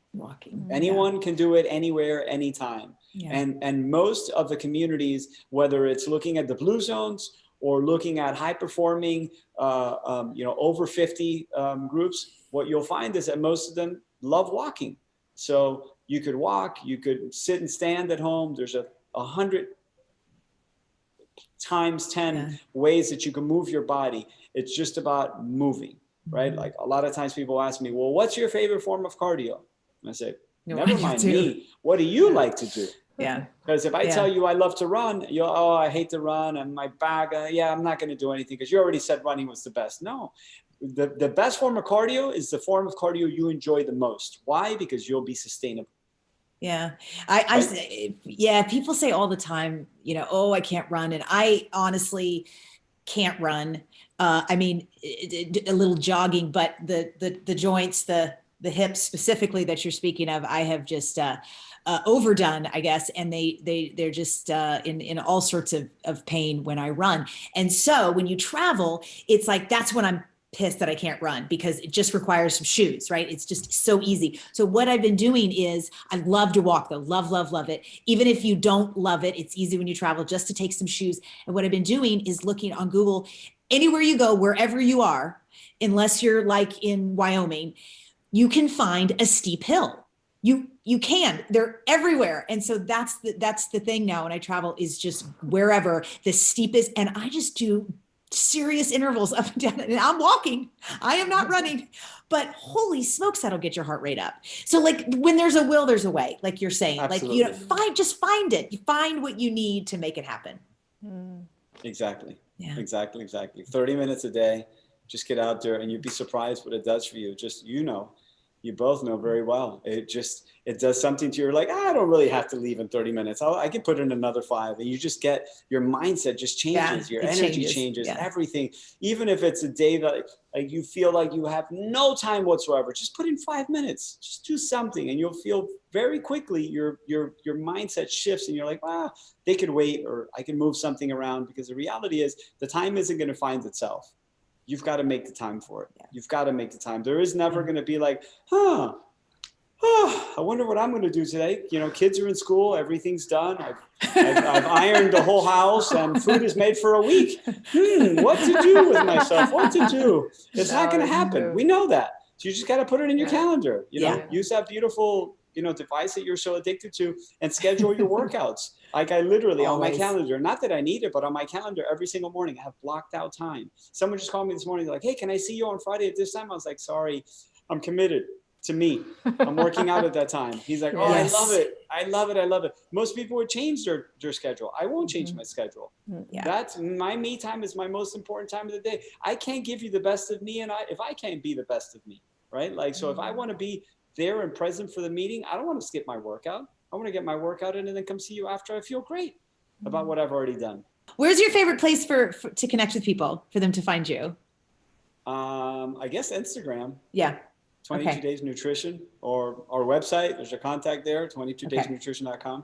Speaker 1: Anyone can do it anywhere, anytime. And most of the communities, whether it's looking at the blue zones or looking at high performing, over 50 groups, what you'll find is that most of them love walking. So you could walk, you could sit and stand at home. There's 100 times 10 ways that you can move your body. It's just about moving, right? Like a lot of times people ask me, well, what's your favorite form of cardio? And I say, never mind me. What do you like to do?
Speaker 3: Yeah.
Speaker 1: Because if I tell you I love to run, you'll, oh, I hate to run and my back, I'm not going to do anything because you already said running was the best. No, the best form of cardio is the form of cardio you enjoy the most. Why? Because you'll be sustainable.
Speaker 3: Yeah. People say all the time, oh, I can't run. And I honestly can't run. I mean, a little jogging, but the joints, the hips specifically that you're speaking of, I have just overdone, I guess. And they're just in all sorts of pain when I run. And so when you travel, it's like, that's when I'm pissed that I can't run because it just requires some shoes, right? It's just so easy. So what I've been doing is I love to walk though. Love, love, love it. Even if you don't love it, it's easy when you travel just to take some shoes. And what I've been doing is looking on Google, anywhere you go, wherever you are, unless you're like in Wyoming, you can find a steep hill. You can, they're everywhere. And so that's the thing now when I travel is just wherever the steepest, and I just do serious intervals up and down. And I'm walking, I am not running, but holy smokes, that'll get your heart rate up. So like when there's a will, there's a way, like you're saying.
Speaker 1: Absolutely.
Speaker 3: Like, just find it. You find what you need to make it happen.
Speaker 1: Exactly.
Speaker 3: Yeah.
Speaker 1: Exactly. 30 minutes a day, just get out there and you'd be surprised what it does for you. Just, you both know very well. It does something to you. You're like, I don't really have to leave in 30 minutes. I can put in another 5. And you just get, your mindset just changes. Your energy changes, everything. Even if it's a day that like you feel like you have no time whatsoever, just put in 5 minutes, just do something. And you'll feel very quickly your mindset shifts and you're like, wow, they could wait, or I can move something around, because the reality is the time isn't going to find itself. You've got to make the time for it. You've got to make the time. There is never going to be like, I wonder what I'm going to do today. Kids are in school. Everything's done. I've ironed the whole house and food is made for a week. What to do with myself? What to do? It's not going to happen. We know that. So you just got to put it in your calendar. Use that beautiful, device that you're so addicted to and schedule your workouts. Like I literally on my calendar, not that I need it, but on my calendar every single morning, I have blocked out time. Someone just called me this morning. They're like, hey, can I see you on Friday at this time? I was like, sorry, I'm committed to me. I'm working out at that time. He's like, oh, yes. I love it. Most people would change their schedule. I won't change my schedule. Yeah. That's my me time is my most important time of the day. I can't give you the best of me if I can't be the best of me, right? Like, so if I want to be there and present for the meeting, I don't want to skip my workout. I want to get my workout in and then come see you after I feel great about what I've already done. Where's your favorite place to connect with people, for them to find you? I guess Instagram. Yeah. 22 Days Nutrition, or our website. There's a contact there, 22daysnutrition.com.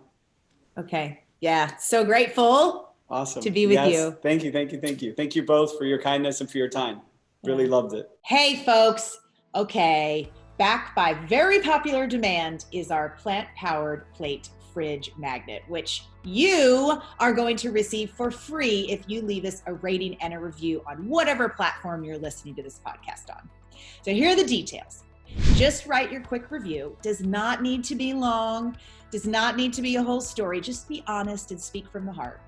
Speaker 1: Okay. Yeah. So grateful. Awesome. To be with you. Thank you. Thank you both for your kindness and for your time. Really loved it. Hey, folks. Okay. Back by very popular demand is our plant-powered plate fridge magnet, which you are going to receive for free if you leave us a rating and a review on whatever platform you're listening to this podcast on. So here are the details. Just write your quick review. Does not need to be long, does not need to be a whole story. Just be honest and speak from the heart.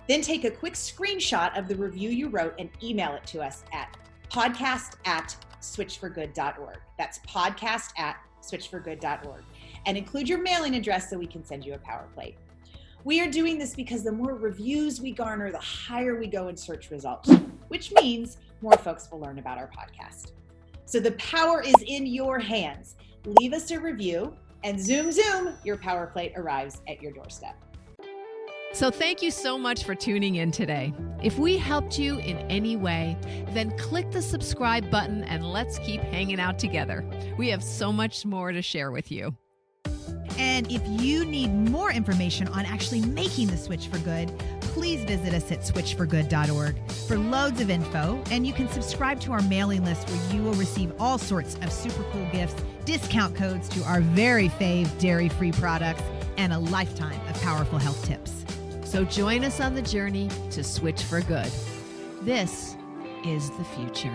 Speaker 1: Then take a quick screenshot of the review you wrote and email it to us at podcast@switchforgood.org. That's podcast@switchforgood.org. And include your mailing address so we can send you a power plate. We are doing this because the more reviews we garner, the higher we go in search results, which means more folks will learn about our podcast. So the power is in your hands. Leave us a review and zoom, your power plate arrives at your doorstep.
Speaker 2: So thank you so much for tuning in today. If we helped you in any way, then click the subscribe button and let's keep hanging out together. We have so much more to share with you.
Speaker 4: And if you need more information on actually making the switch for good, please visit us at switchforgood.org for loads of info. And you can subscribe to our mailing list where you will receive all sorts of super cool gifts, discount codes to our very fave dairy-free products, and a lifetime of powerful health tips.
Speaker 2: So join us on the journey to switch for good. This is the future.